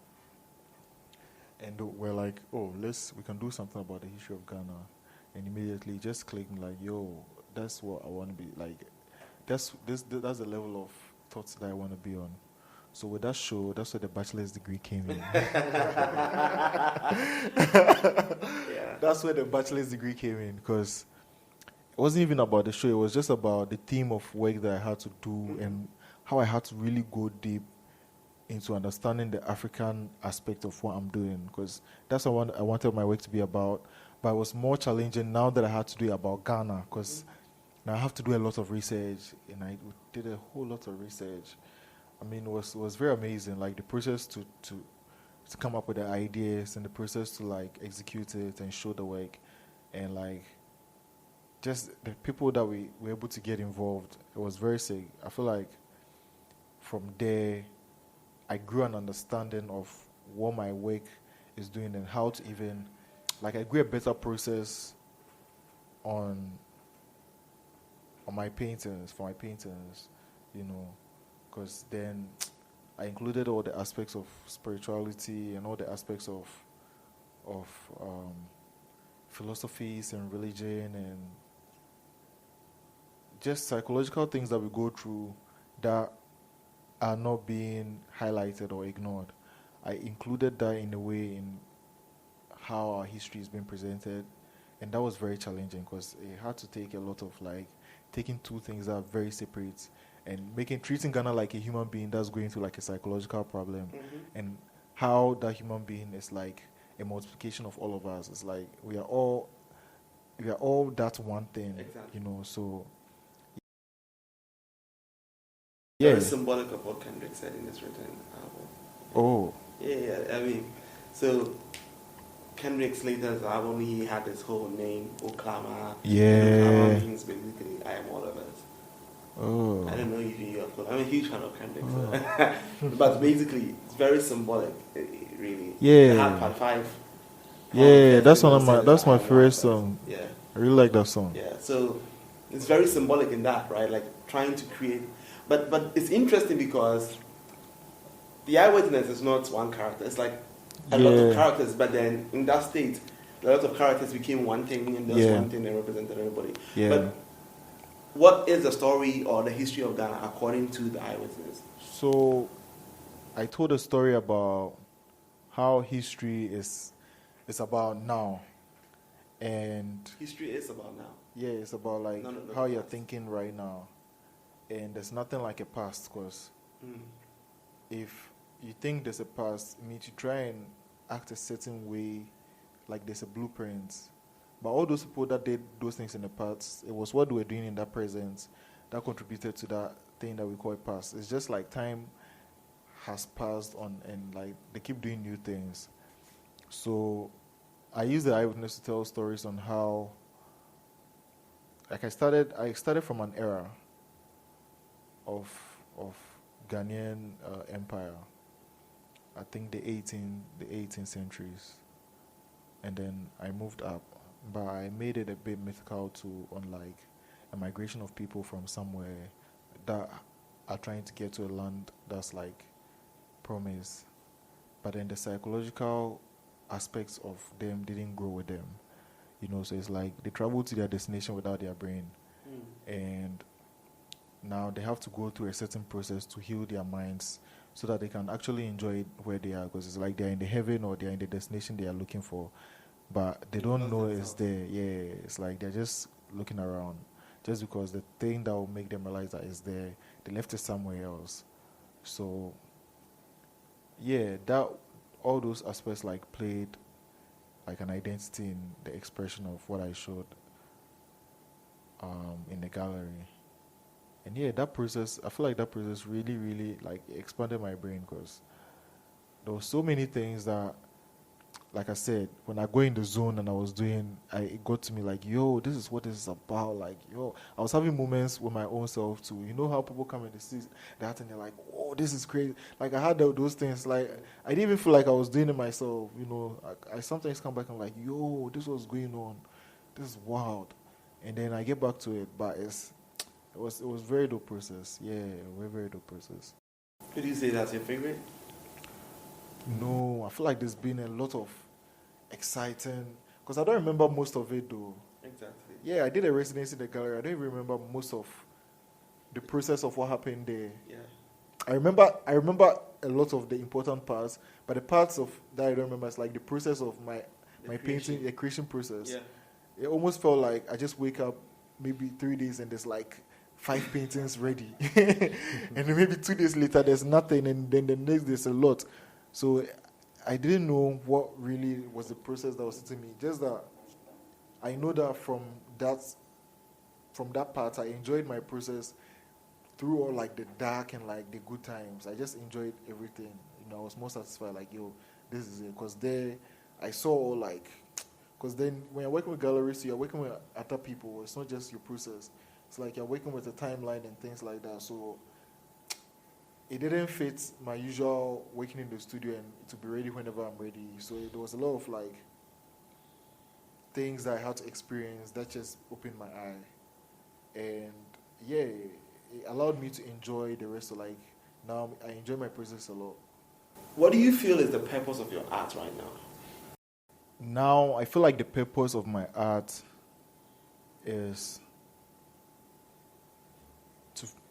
And we're like, we can do something about the history of Ghana. And immediately just clicking like, that's what I want to be like. That's the level of thoughts that I want to be on. So with that show, that's where the bachelor's degree came in. That's where the bachelor's degree came in because it wasn't even about the show. It was just about the theme of work that I had to do and how I had to really go deep into understanding the African aspect of what I'm doing because that's what I wanted my work to be about. But it was more challenging now that I had to do it about Ghana because now I have to do a lot of research and I did a whole lot of research. I mean, it was very amazing, like the process to come up with the ideas and the process to like execute it and show the work and like just the people that we were able to get involved. It was very sick. I feel like from there, I grew an understanding of what my work is doing and how to even, like I grew a better process on my paintings, for my paintings, because then I included all the aspects of spirituality and all the aspects of philosophies and religion and just psychological things that we go through that are not being highlighted or ignored. I included that in a way in how our history is being presented, and that was very challenging because it had to take a lot of like taking two things that are very separate and treating Ghana like a human being that's going through like a psychological problem, and how that human being is like a multiplication of all of us. It's like we are all that one thing, exactly. So very symbolic of what Kendrick said in his written album. Oh. Yeah. I mean, so Kendrick's latest album, he had this whole name, Oklama. Yeah. Oklama means basically, I am all of us. Oh. I don't know if you are. I'm a huge fan of Kendrick. So. But basically, it's very symbolic, really. Yeah. I had part 5. Yeah, that's my favorite song. Yeah. I really like that song. Yeah, so it's very symbolic in that, right? Like trying to create. But it's interesting because the eyewitness is not one character. It's like a lot of characters, but then in that state, a lot of characters became one thing, and there's one thing that represented everybody. Yeah. But what is the story or the history of Ghana according to the eyewitness? So, I told a story about how history is about now, and history is about now. Yeah, it's about like how you're thinking right now, and there's nothing like a past because if you think there's a past, it means you try and act a certain way, like there's a blueprint. But all those people that did those things in the past, it was what they were doing in that present that contributed to that thing that we call a past. It's just like time has passed on and like they keep doing new things. So I use the eyewitness to tell stories on how like I started from an era of Ghanaian empire. I think the 18th centuries. and then I moved up, but I made it a bit mythical on like a migration of people from somewhere that are trying to get to a land that's like promise, but then the psychological aspects of them didn't grow with them, so it's like they travel to their destination without their brain, and now they have to go through a certain process to heal their minds so that they can actually enjoy it where they are, because it's like they're in the heaven or they're in the destination they are looking for, but they don't know it's there. Yeah, it's like they're just looking around just because the thing that will make them realize that it's there, they left it somewhere else. So yeah, that all those aspects like played like an identity in the expression of what I showed in the gallery. And yeah, that process, I feel like that process really, really like expanded my brain, because there were so many things that, like I said, when I go in the zone and it got to me like, yo, this is what this is about. Like, yo, I was having moments with my own self too. You know how people come and they see that and they're like, oh, this is crazy. Like I had those things. Like I didn't even feel like I was doing it myself. I sometimes come back and I'm like, yo, this was going on. This is wild. And then I get back to it, but it was very dope process. Yeah, very, very dope process. Did you say that's your favorite? No, I feel like there's been a lot of exciting, because I don't remember most of it though. Exactly. Yeah, I did a residency in the gallery. I don't even remember most of the process of what happened there. Yeah. I remember a lot of the important parts, but the parts of that I don't remember is like the process of my painting, the creation process. Yeah. It almost felt like I just wake up maybe 3 days and there's like 5 paintings ready. And then maybe 2 days later there's nothing, and then the next there's a lot. So I didn't know what really was the process that was hitting me. Just that I know that from that part, I enjoyed my process through all like the dark and like the good times. I just enjoyed everything. I was more satisfied. Like, yo, this is it. Because there, I saw all like, because then when you're working with galleries, you're working with other people. It's not just your process. It's like you're working with a timeline and things like that. So it didn't fit my usual working in the studio and to be ready whenever I'm ready. So there was a lot of like things that I had to experience that just opened my eye. And yeah, it allowed me to enjoy the rest of like, now I enjoy my process a lot. What do you feel is the purpose of your art right now? Now I feel like the purpose of my art is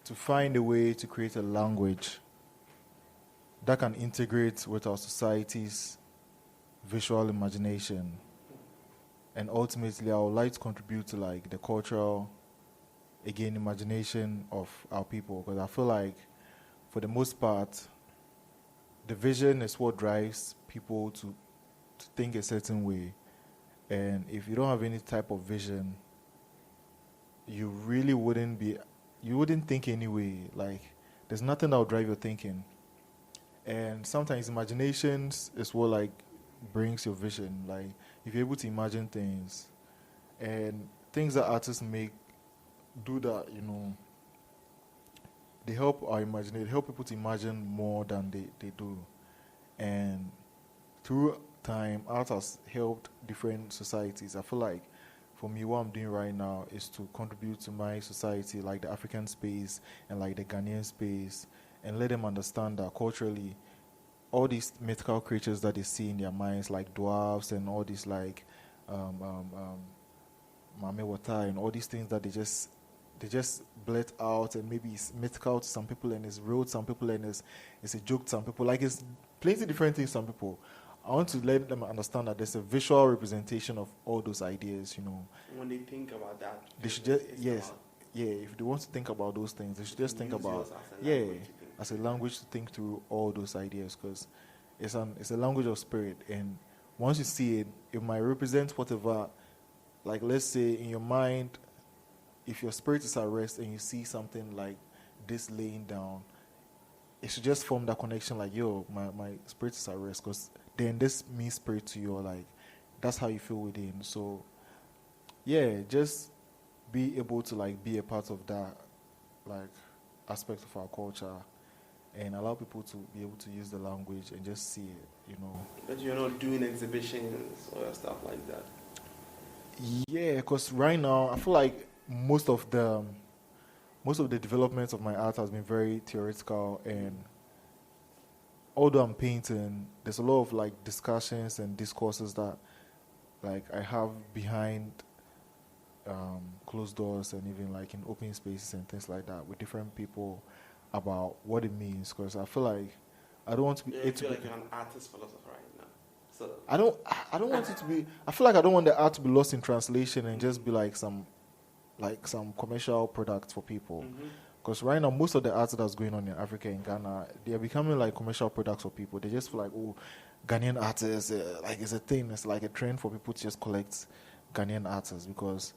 to find a way to create a language that can integrate with our society's visual imagination. And ultimately, I would like to contribute to like the cultural, again, imagination of our people. Because I feel like, for the most part, the vision is what drives people to think a certain way. And if you don't have any type of vision, you really wouldn't think anyway. Like, there's nothing that will drive your thinking. And sometimes imaginations is what like brings your vision. Like, if you're able to imagine things, and things that artists make do that, they help our imagination, they help people to imagine more than they do. And through time, art has helped different societies. I feel like, for me, what I'm doing right now is to contribute to my society, like the African space and like the Ghanaian space, and let them understand that culturally, all these mythical creatures that they see in their minds, like dwarves and all these like Mame Wata and all these things that they just blurt out, and maybe it's mythical to some people and it's real to some people and it's a joke to some people. Like, it's plenty different things to some people. I want to let them understand that there's a visual representation of all those ideas, When they think about that, they should just, if they want to think about those things, they should just think about, as a language to think through all those ideas, because it's a language of spirit. And once you see it, it might represent whatever, like, let's say in your mind, if your spirit is at rest and you see something like this laying down, it should just form that connection, like, yo, my spirit is at rest, because then this means spirit to you, or like, that's how you feel within. So, yeah, just be able to like be a part of that like aspect of our culture, and allow people to be able to use the language and just see it, you know. But you're not doing exhibitions or stuff like that. Yeah, because right now I feel like most of the development of my art has been very theoretical, and although I'm painting, there's a lot of like discussions and discourses that like I have behind closed doors and even like in open spaces and things like that with different people about what it means. Because I feel like I don't want to be. Yeah, you feel like you're an artist philosopher right now. So I don't want it to be. I feel like I don't want the art to be lost in translation and just be like some commercial product for people. Because right now, most of the art that's going on in Africa and Ghana, they are becoming like commercial products for people. They just feel like, oh, Ghanaian artists, like it's a thing. It's like a trend for people to just collect Ghanaian artists, because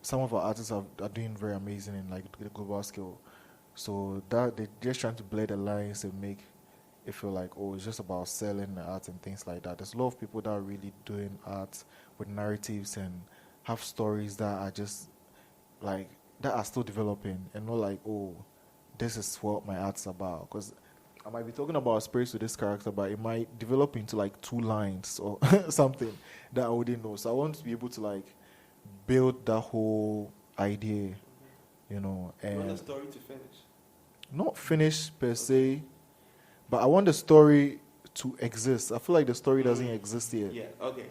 some of our artists are doing very amazing in like the global scale. So that they're just trying to blur the lines and make it feel like, oh, it's just about selling the art and things like that. There's a lot of people that are really doing art with narratives and have stories that are just like, that are still developing, and not like, oh, this is what my art's about. Because I might be talking about space with this character, but it might develop into like 2 lines or something that I wouldn't know. So I want to be able to like build that whole idea, you know. And you want the story to finish? Not finish per se, but I want the story to exist. I feel like the story doesn't exist yet. Yeah, okay.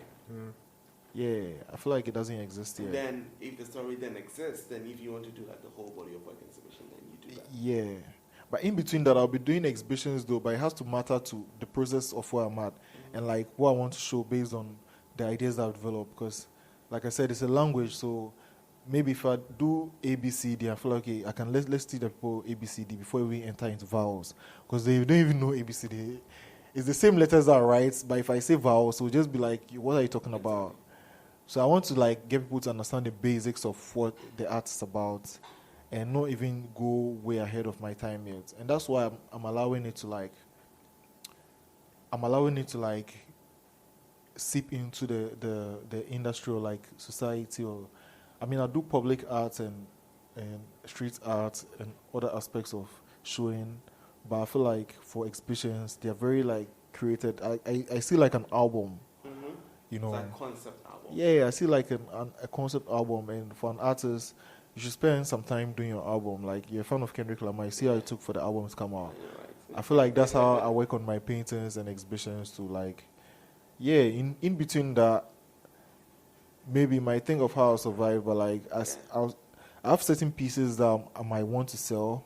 Yeah, I feel like it doesn't exist yet. Then, if the story then exists, then if you want to do like the whole body of work exhibition, then you do that. Yeah. But in between that, I'll be doing exhibitions though, but it has to matter to the process of where I'm at and like what I want to show based on the ideas that I've developed. Because, like I said, it's a language, so maybe if I do ABCD, I feel like, okay, I can let's teach the people ABCD before we enter into vowels, because they don't even know ABCD. It's the same letters that I write, but if I say vowels, it'll just be like, what are you talking about? So I want to like get people to understand the basics of what the art is about, and not even go way ahead of my time yet. And that's why I'm allowing it to like seep into the industry or like society, or I mean, I do public art and street art and other aspects of showing, but I feel like for exhibitions they're very like created. I see like an album, you know. It's like a concept album. Yeah, I see like a concept album, and for an artist, you should spend some time doing your album. Like, you're a fan of Kendrick Lamar, you see how it took for the album to come out. Right. I feel like that's how I work on my paintings and exhibitions to like, yeah, in between that, maybe might think of how I'll survive, but like, I have certain pieces that I might want to sell,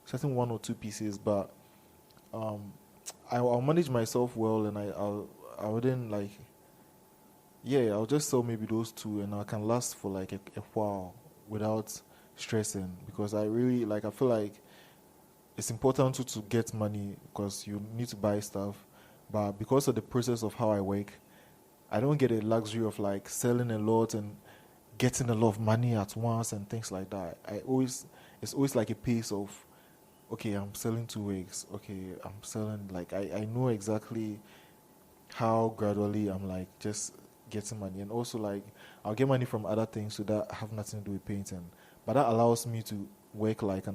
certain 1 or 2 pieces, but I'll manage myself well, and I wouldn't like, yeah, I'll just sell maybe those 2, and I can last for like a while without stressing, because I really like, I feel like it's important to get money because you need to buy stuff, but because of the process of how I work, I don't get a luxury of like selling a lot and getting a lot of money at once and things like that. It's always like a pace of, okay, I'm selling 2 weeks, okay, I'm selling, like I know exactly how gradually I'm like just getting money. And also like I'll get money from other things so that have nothing to do with painting, but that allows me to work like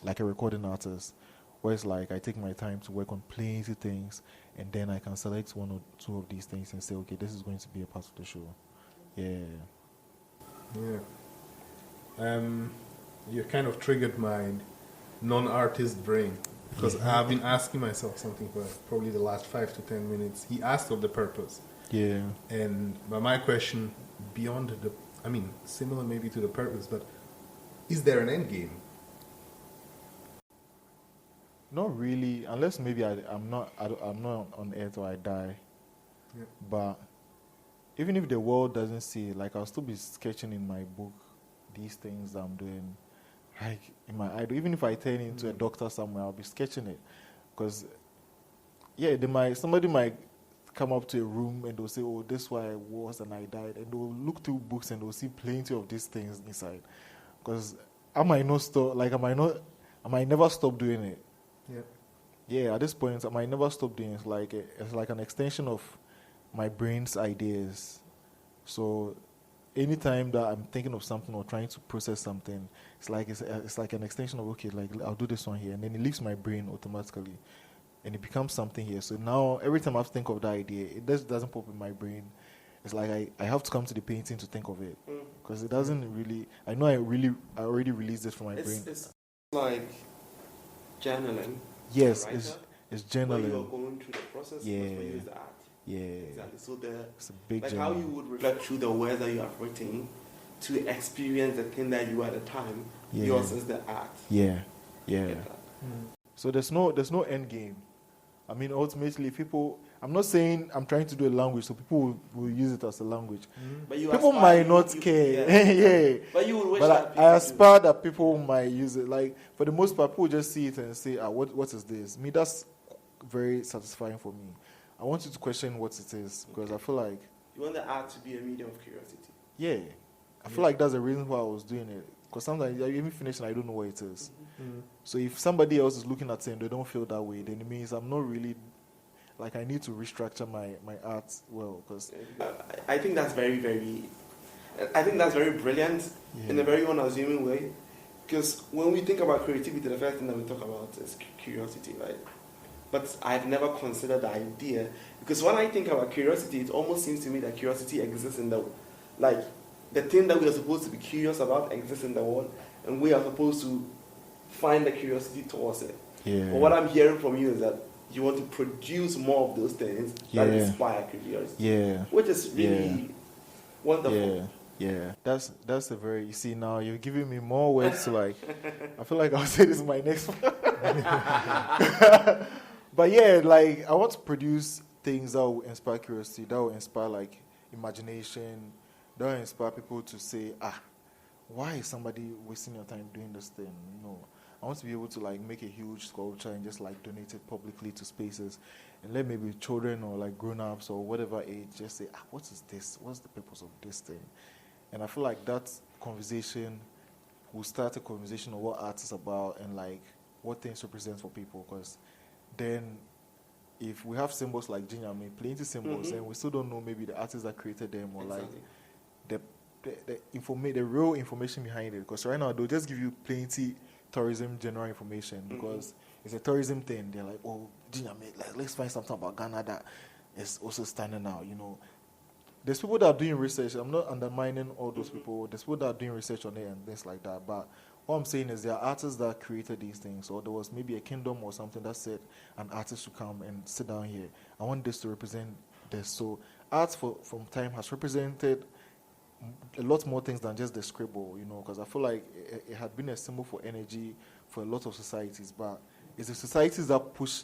like a recording artist, where it's like I take my time to work on plenty things, and then I can select 1 or 2 of these things and say, okay, this is going to be a part of the show. Yeah. You kind of triggered my non-artist brain, because I've been asking myself something for probably the last 5 to 10 minutes. He asked of the purpose. Yeah. But my question, beyond similar maybe to the purpose, but is there an end game? Not really, unless maybe I'm not on earth or I die. Yeah. But even if the world doesn't see it, like I'll still be sketching in my book these things that I'm doing, like in my idol. Even if I turn into a doctor somewhere, I'll be sketching it, because somebody might come up to a room and they'll say, oh, this is why I was and I died, and they'll look through books and they'll see plenty of these things inside, because I might never stop doing it. Yeah, at this point I might never stop doing it. It's like an extension of my brain's ideas. So anytime that I'm thinking of something or trying to process something, it's like an extension of, okay, like I'll do this one here, and then it leaves my brain automatically, and it becomes something here. So now every time I think of that idea, it doesn't pop in my brain. It's like I have to come to the painting to think of it, because it doesn't really. I know I already released it from my brain. It's like journaling. Yes, it's journaling. When you're going through the process, Yeah. you use the art. Yeah, Exactly. So it's a big like journal. how you would reflect through the words that you have written to experience the thing that you are at the time. Yeah. Yours is the art. Yeah. Get that? So there's no end game. I mean, ultimately, people. I'm not saying I'm trying to do a language, so people will use it as a language. But you People aspire- might not you- care. Yeah. But you would wish But that people I aspire that people might use it. Like, for the most part, people just see it and say, what is this? Me, that's very satisfying for me. I want you to question what it is, because I feel like, You want the art to be a medium of curiosity. yeah, I feel like that's the reason why I was doing it. Because sometimes I even finish and I don't know what it is. So if somebody else is looking at it and they don't feel that way, then it means I'm not really, like, I need to restructure my art well. Because I think that's very brilliant in a very unassuming way. Because when we think about creativity, the first thing that we talk about is curiosity, right? But I've never considered the idea, because when I think about curiosity, it almost seems to me that curiosity exists in the, like, the thing that we are supposed to be curious about exists in the world, and we are supposed to find the curiosity towards it. Yeah. But what I'm hearing from you is that you want to produce more of those things that inspire curiosity. Yeah. Which is really wonderful. Yeah. That's a very, you see, now you're giving me more words to, like, I feel like I'll say this is my next one. But yeah, like, I want to produce things that will inspire curiosity, that will inspire, like, imagination, that will inspire people to say, why is somebody wasting your time doing this thing? You know, I want to be able to, like, make a huge sculpture and just, like, donate it publicly to spaces, and let maybe children or, like, grown-ups or whatever age just say, what is this? What's the purpose of this thing? And I feel like that conversation will start a conversation of what art is about and, like, what things represent for people. Because then, if we have symbols like Jinyame, plenty symbols, and we still don't know maybe the artists that created them, or like the real information behind it. Because right now they'll just give you plenty tourism general information, because it's a tourism thing. They're like, oh, Jinyame, like, let's find something about Ghana that is also standing out. You know, there's people that are doing research. I'm not undermining all those people. There's people that are doing research on it and things like that. But what I'm saying is there are artists that created these things, or there was maybe a kingdom or something that said an artist should come and sit down here. I want this to represent this. So art from time has represented a lot more things than just the scribble, you know, because I feel like it had been a symbol for energy for a lot of societies. But it's the societies that push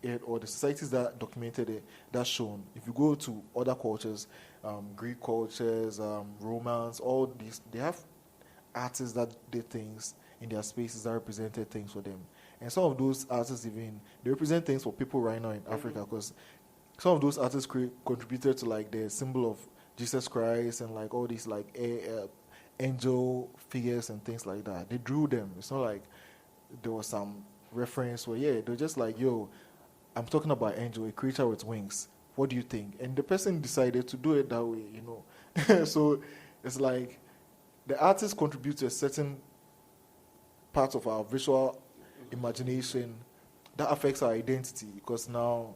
it, or the societies that documented it, that's shown. If you go to other cultures, Greek cultures, Romance, all these, they have artists that did things in their spaces that represented things for them. And some of those artists even, they represent things for people right now in Africa, because some of those artists contributed to, like, the symbol of Jesus Christ and, like, all these, like, angel figures and things like that. They drew them. It's not like there was some reference where, they're just like, yo, I'm talking about angel, a creature with wings. What do you think? And the person decided to do it that way, you know. So it's like the artists contribute to a certain part of our visual imagination that affects our identity, because now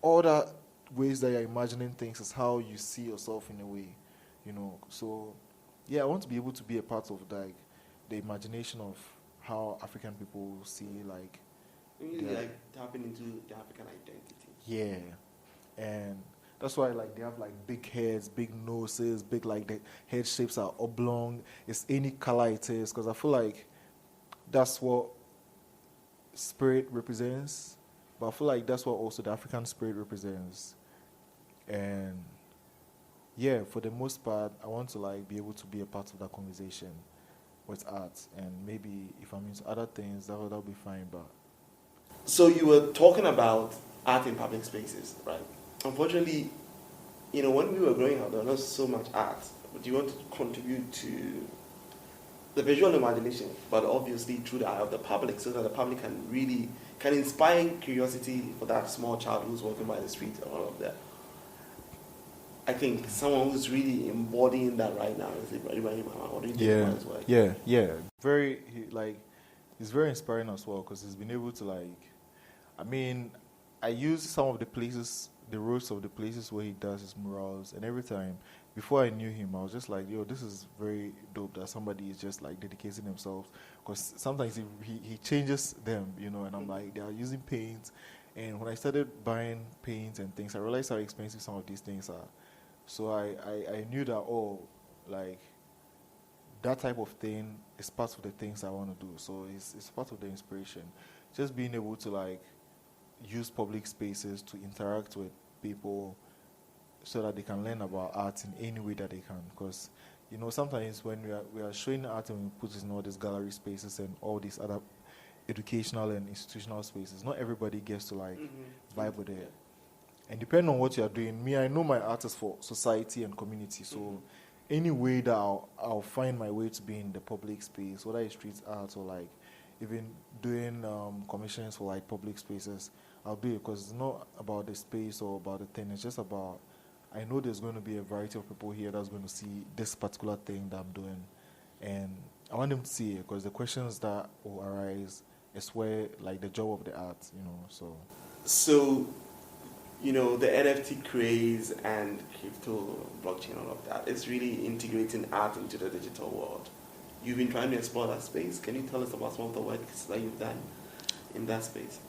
all the ways that you're imagining things is how you see yourself in a way, you know. So I want to be able to be a part of, like, the imagination of how African people see, like, really, like, tapping into the African identity. Yeah. And that's why, like, they have, like, big heads, big noses, big, like, the head shapes are oblong. It's any color it is, because I feel like that's what spirit represents. But I feel like that's what also the African spirit represents. And for the most part, I want to, like, be able to be a part of that conversation with art. And maybe if I'm into other things, that'll be fine. But so you were talking about art in public spaces, right? Unfortunately, you know, when we were growing up, there was not so much art. But you want to contribute to the visual imagination, but obviously through the eye of the public, so that the public can inspire curiosity for that small child who's walking by the street and all of that. I think someone who's really embodying that right now is Ibrahim. What do you think about his work? Yeah. He's very inspiring as well because he's been able to I use some of the places, the roads of the places where he does his murals, and every time, before I knew him, I was just like, yo, this is very dope that somebody is just like dedicating themselves, because sometimes he changes them, and I'm like, they are using paint, and when I started buying paint and things, I realized how expensive some of these things are. So I knew that, that type of thing is part of the things I want to do. So it's part of the inspiration. Just being able to use public spaces to interact with people so that they can learn about art in any way that they can. Because, sometimes when we are showing art and we put it in all these gallery spaces and all these other educational and institutional spaces, not everybody gets to vibe with it. And depending on what you are doing, I know my art is for society and community. So any way that I'll find my way to be in the public space, whether it's street art or even doing commissions for public spaces, I'll do it, because it's not about the space or about the thing. It's just about, I know there's going to be a variety of people here that's going to see this particular thing that I'm doing, and I want them to see it, because the questions that will arise is where the job of the art, So, the NFT craze and crypto, blockchain, all of that, it's really integrating art into the digital world. You've been trying to explore that space. Can you tell us about some of the works that you've done in that space?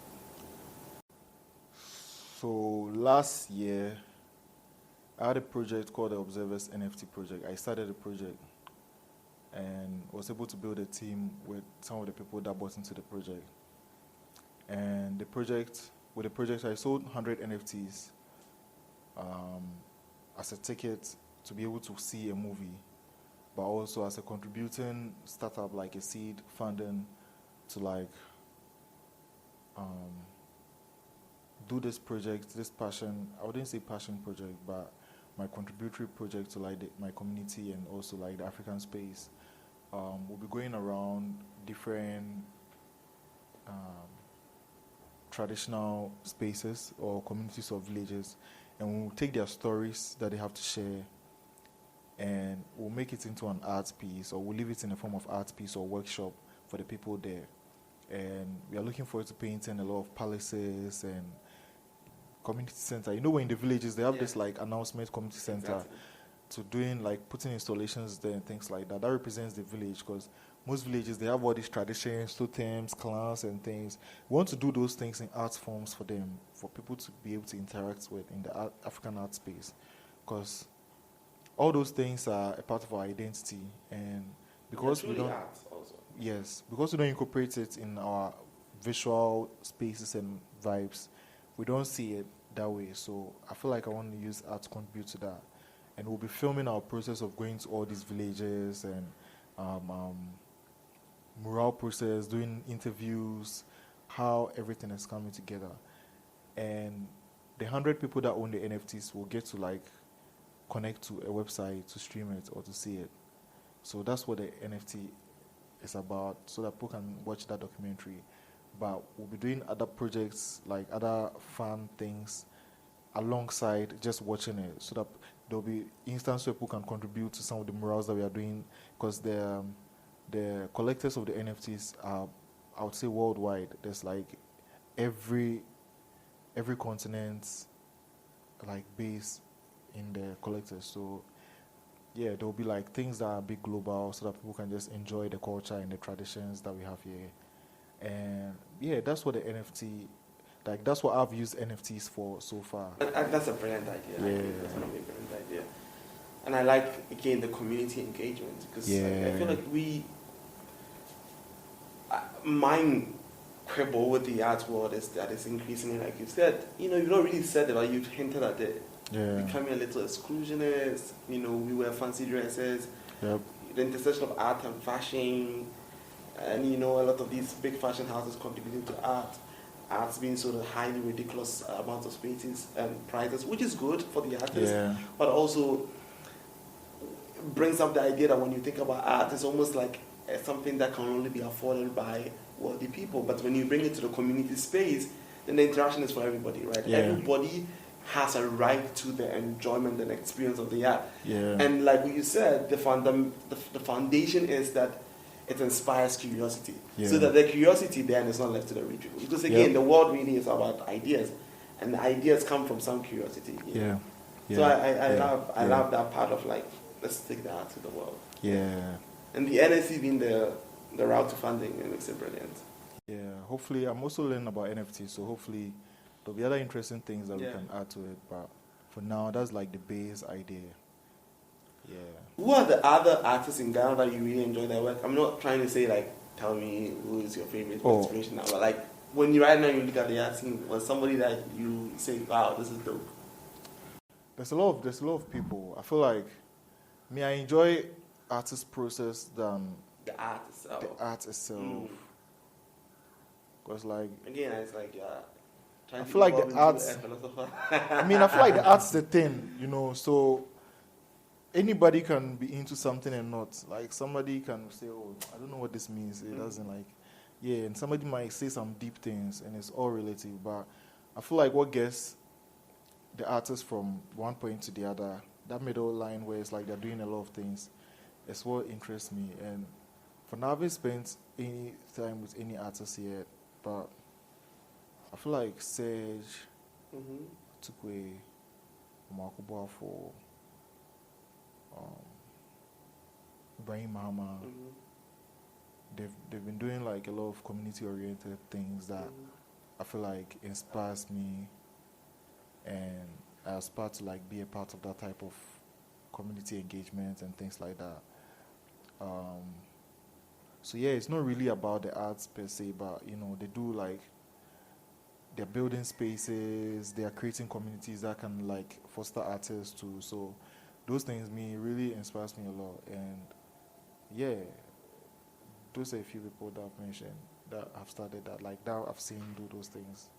So last year, I had a project called the Observance NFT project. I started a project and was able to build a team with some of the people that bought into the project. And with the project, I sold 100 NFTs as a ticket to be able to see a movie, but also as a contributing startup, like a seed funding to do this project, this passion, I wouldn't say passion project, but my contributory project to my community and also the African space. We'll be going around different traditional spaces or communities or villages, and we'll take their stories that they have to share and we'll make it into an art piece, or we'll leave it in the form of art piece or workshop for the people there. And we are looking forward to painting a lot of palaces and community center. When in the villages they have this announcement community center, to doing putting installations there and things like that. That represents the village, because most villages, they have all these traditions, totems, clans and things. We want to do those things in art forms for them, for people to be able to interact with in the African art space, because all those things are a part of our identity. And because we don't, art also. Yes, because we don't incorporate it in our visual spaces and vibes, we don't see it that way. So I feel like I want to use art to contribute to that. And we'll be filming our process of going to all these villages and mural process, doing interviews, how everything is coming together. And the 100 people that own the NFTs will get to connect to a website to stream it or to see it. So that's what the NFT is about, so that people can watch that documentary. But we'll be doing other projects, other fun things alongside just watching it, so that there'll be instances where people can contribute to some of the murals that we are doing, because the collectors of the NFTs are, I would say, worldwide. There's every continent base in the collectors. So yeah, there'll be things that are big global, so that people can just enjoy the culture and the traditions that we have here. And yeah, that's what the NFT, that's what I've used NFTs for so far. That's a brilliant idea. Yeah. That's a brilliant idea. And I again, the community engagement, because I feel mine quibble with the art world is that it's increasingly, like you said, you've not really said it, but you've hinted at it. Yeah. Becoming a little exclusionist, we wear fancy dresses, Yep. the intersection of art and fashion, and a lot of these big fashion houses contributing to art's being sort of highly ridiculous amounts of spaces and prices, which is good for the artist, but also brings up the idea that when you think about art, it's almost like something that can only be afforded by wealthy people. But when you bring it to the community space, then the interaction is for everybody, right? Yeah. Everybody has a right to the enjoyment and experience of the art. Yeah. And like you said, the foundation is that it inspires curiosity. Yeah. So that the curiosity then is not left to the rich people. Because again, the world really is about ideas. And the ideas come from some curiosity. You know? So I love that part of like, let's take the art to the world. Yeah. And the NSC being the route to funding, it makes it brilliant. Yeah, hopefully, I'm also learning about NFT, so hopefully there'll be other interesting things that we can add to it. But for now, that's like the base idea. Yeah. Who are the other artists in Ghana that you really enjoy their work? I'm not trying to say like, tell me who is your favorite inspiration now, but like when you right now you look at the art scene, was somebody that you say, wow, this is dope? There's a lot of people. I feel like I enjoy artist process than the art itself. Because like again, it's like I feel like the arts. I feel like the art's the thing, you know. So anybody can be into something and not. Like somebody can say, "Oh, I don't know what this means." It doesn't like, and somebody might say some deep things, and it's all relative. But I feel like what gets the artist from one point to the other, that middle line where it's like they're doing a lot of things, is what interests me. And for now, I haven't spent any time with any artist yet, but I feel like Serge, Tukwe, Makuba for Ibrahim Mahama, they've been doing like a lot of community-oriented things that I feel like inspires me, and I aspire to like be a part of that type of community engagement and things like that. So yeah, it's not really about the arts per se, but you know, they do like, they're building spaces, they are creating communities that can like foster artists too. So those things really inspires me a lot. And yeah, those are a few people that I've mentioned that have started that, like that I've seen do those things.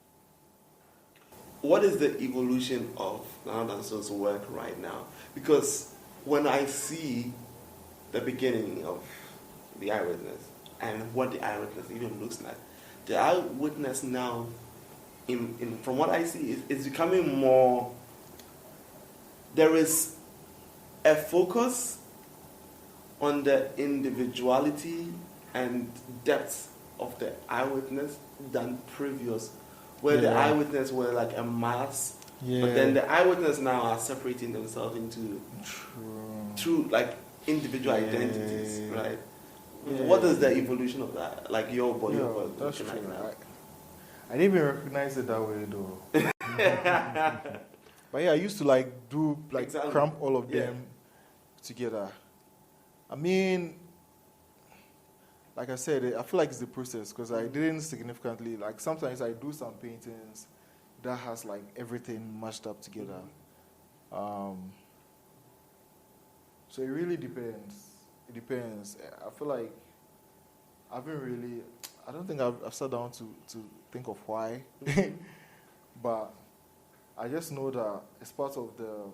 What is the evolution of Danso's work right now? Because when I see the beginning of the eyewitness and what the eyewitness even looks like, the eyewitness now, from what I see, is becoming more. There is a focus on the individuality and depth of the eyewitness than previous, where the eyewitness were like a mass, but then the eyewitness now are separating themselves into true like individual identities, right? What is the evolution of that? Like your body of work looking like now? I didn't even recognize it that way though. But yeah, I used to like do like cramp all of them together. I mean, like I said, I feel like it's the process because I didn't significantly, like sometimes I do some paintings that has like everything mashed up together. So it really depends. It depends. I feel like I don't think I've sat down to think of why, but I just know that it's part of the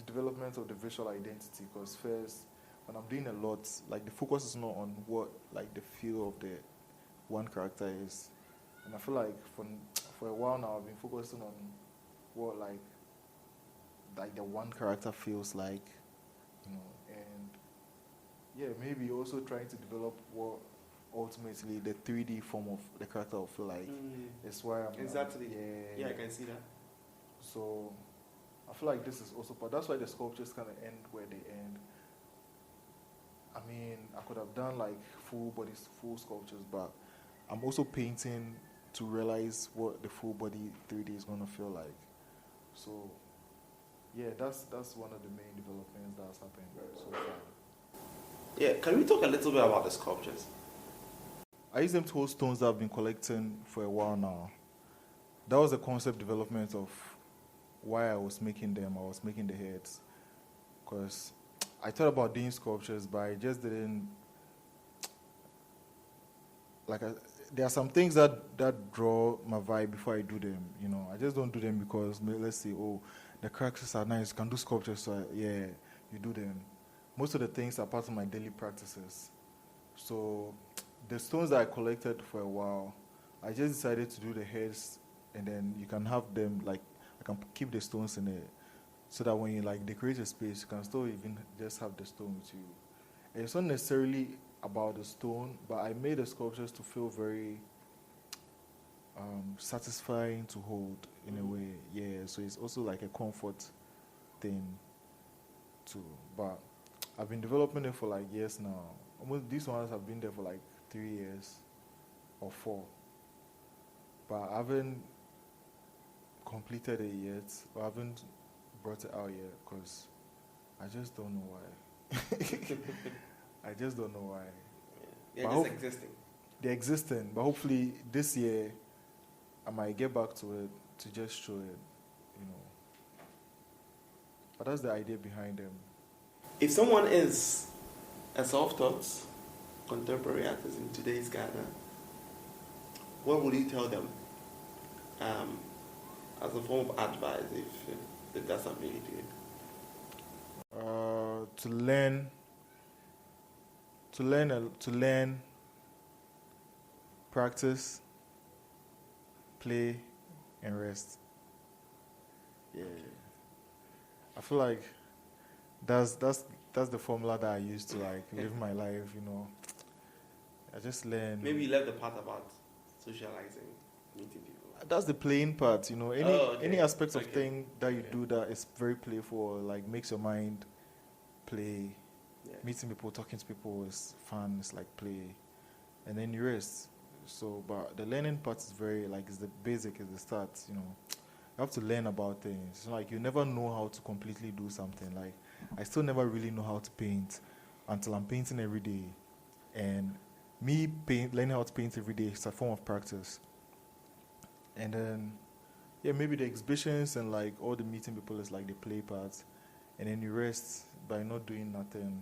development of the visual identity. Because first, when I'm doing a lot, like the focus is not on what like the feel of the one character is, and I feel like for a while now I've been focusing on what like the one character feels like, you know, and maybe also trying to develop what ultimately the 3D form of the character will feel like. It's why I'm exactly. I can see that. So I feel like this is also part. That's why the sculptures kind of end where they end. I mean, I could have done like full sculptures, but I'm also painting to realize what the full body 3D is gonna feel like. So yeah, that's one of the main developments that's happened so far. Yeah, can we talk a little bit about the sculptures? I use them to hold stones that I've been collecting for a while now. That was the concept development of why I was making them. I was making the heads. Because I thought about doing sculptures, but I just didn't. There are some things that draw my vibe before I do them. You know, I just don't do them because, let's say, the characters are nice, you can do sculptures, so you do them. Most of the things are part of my daily practices. So the stones that I collected for a while, I just decided to do the heads and then you can have them like I can keep the stones in it, so that when you like decorate a space, you can still even just have the stone with you. And it's not necessarily about the stone, but I made the sculptures to feel very satisfying to hold in a way. Yeah, so it's also like a comfort thing too. But I've been developing it for like years now. Almost these ones have been there for like 3 years or 4. But I haven't completed it yet. Or I haven't brought it out yet because I just don't know why. I just don't know why. Yeah, they're just existing. They're existing, but hopefully this year I might get back to it to just show it, you know. But that's the idea behind them. If someone is a self-taught contemporary artist in today's Ghana, what would you tell them as a form of advice if that's something you do? To learn, practice, play, and rest. Yeah, I feel like that's the formula that I use to like live my life. You know, I just learn. Maybe you left the part about socializing, meeting people. That's the playing part. You know, any aspect of thing that you do that is very playful, like makes your mind play. Yeah. Meeting people, talking to people is fun. It's like play, and then you rest. So, but the learning part is very like it's the basic, it's the start. You know, you have to learn about things. So, like you never know how to completely do something. Like I still never really know how to paint until I'm painting every day, and learning how to paint every day is a form of practice. And then, yeah, maybe the exhibitions and like all the meeting people is like the play parts, and then you rest by not doing nothing.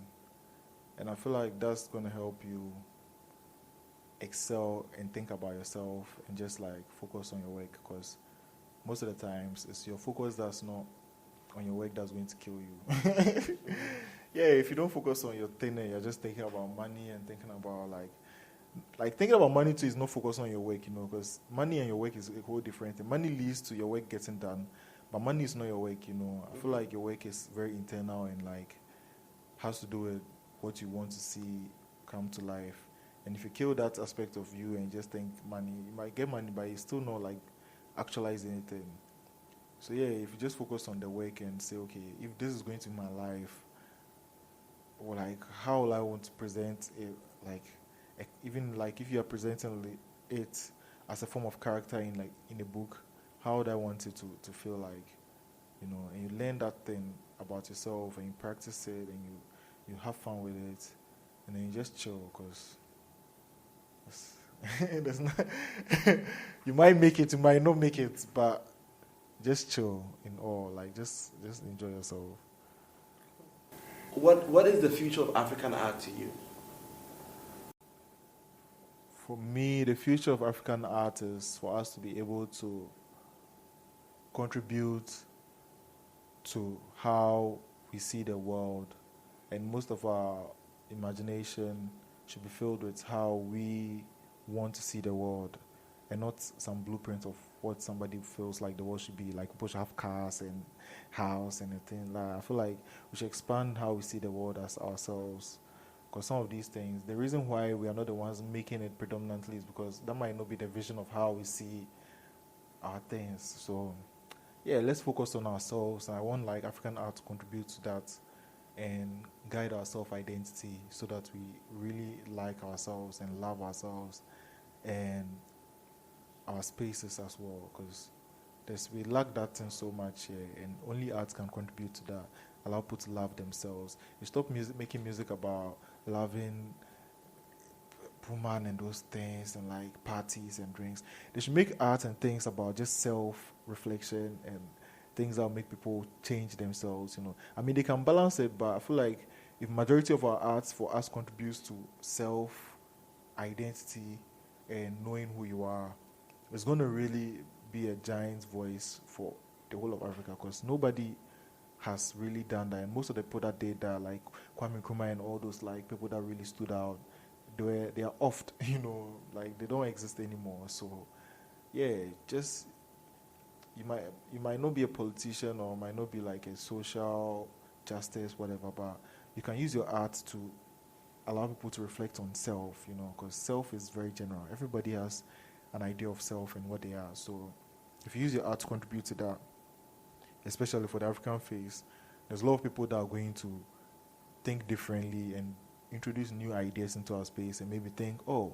And I feel like that's gonna help you excel and think about yourself and just like focus on your work, because most of the times it's your focus that's not on your work that's going to kill you. Yeah, if you don't focus on your thing and you're just thinking about money and thinking about like thinking about money too is not focus on your work, you know, because money and your work is a whole different thing. Money leads to your work getting done, but money is not your work, you know. I feel like your work is very internal and like has to do with what you want to see come to life. And if you kill that aspect of you and just think money, you might get money, but you still not like actualize anything. So yeah, if you just focus on the work and say, okay, if this is going to be my life, or like how will I want to present it, like even like if you are presenting it as a form of character in a book, how would I want it to feel like, you know? And you learn that thing about yourself and you practice it and you have fun with it, and then you just chill, because there's not you might make it, you might not make it, but just chill in all, like just enjoy yourself. What is the future of African art to you? For me, the future of African art is for us to be able to contribute to how we see the world, and most of our imagination should be filled with how we want to see the world, and not some blueprint of what somebody feels like the world should be. Like people should have cars and house and things like that. I feel like we should expand how we see the world as ourselves, because some of these things, the reason why we are not the ones making it predominantly is because that might not be the vision of how we see our things. So yeah, let's focus on ourselves, and I want like African art to contribute to that and guide our self-identity so that we really like ourselves and love ourselves and our spaces as well, because we lack that thing so much here, and only art can contribute to that, allow people to love themselves. You stop making music about loving woman and those things and like parties and drinks. They should make art and things about just self-reflection and things that will make people change themselves, you know. I mean, they can balance it, but I feel like if majority of our arts for us contributes to self-identity and knowing who you are, it's going to really be a giant voice for the whole of Africa, because nobody has really done that. And most of the people that did that, like Kwame Nkrumah and all those like people that really stood out, they are oft, you know, like they don't exist anymore. So yeah, just you might not be a politician or might not be like a social justice, whatever, but you can use your art to allow people to reflect on self, because self is very general. Everybody has an idea of self and what they are. So if you use your art to contribute to that, especially for the African face, there's a lot of people that are going to think differently and introduce new ideas into our space and maybe think, oh,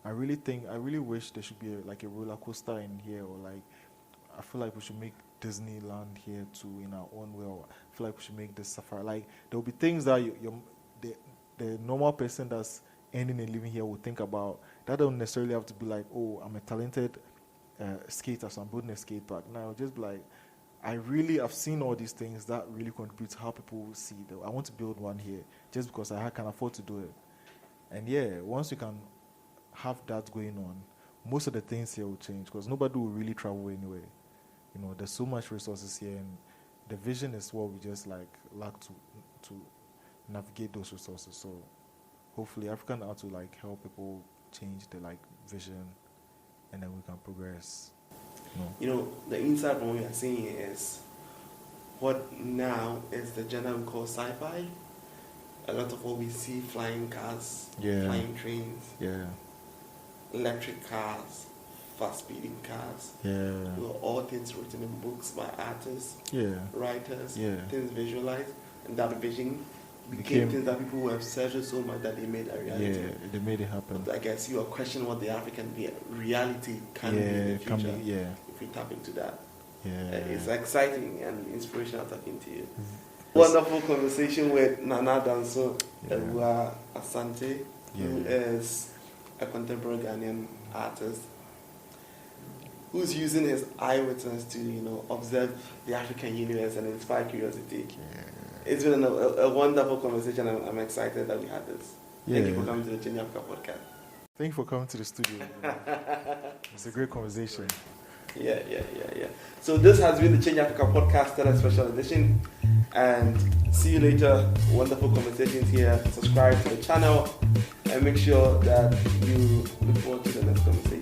I really wish there should be a roller coaster in here, or like, I feel like we should make Disneyland here too in our own way, or I feel like we should make this safari. Like, there will be things that the normal person that's earning a living here will think about. That don't necessarily have to be like, oh, I'm a talented skater, so I'm building a skate park. Now, just be like, I've seen all these things that really contribute to how people see it. I want to build one here just because I can afford to do it. And yeah, once you can have that going on, most of the things here will change, because nobody will really travel anyway. There's so much resources here, and the vision is what we just lack to navigate those resources. So hopefully African art will help people change the vision, and then we can progress. The insight from what you're saying is what now is the genre we call sci-fi. A lot of what we see, flying cars, flying trains, electric cars, fast-speeding cars. All things written in books by artists, writers, things visualized, and that vision became things that people have searched so much that they made a reality. Yeah, they made it happen. But I guess you question what the African reality can be in the future if we tap into that. It's exciting and inspirational talking to you. Wonderful conversation with Nana Danso Awuah-Asante, who is a contemporary Ghanaian artist who's using his eyewitness to observe the African universe and inspire curiosity. It's been a wonderful conversation. I'm excited that we had this. Thank you for coming to the Change Africa podcast. Thank you for coming to the studio. It's a great conversation. Yeah. So this has been the Change Africa podcast, a special edition. And see you later. Wonderful conversations here. Subscribe to the channel and make sure that you look forward to the next conversation.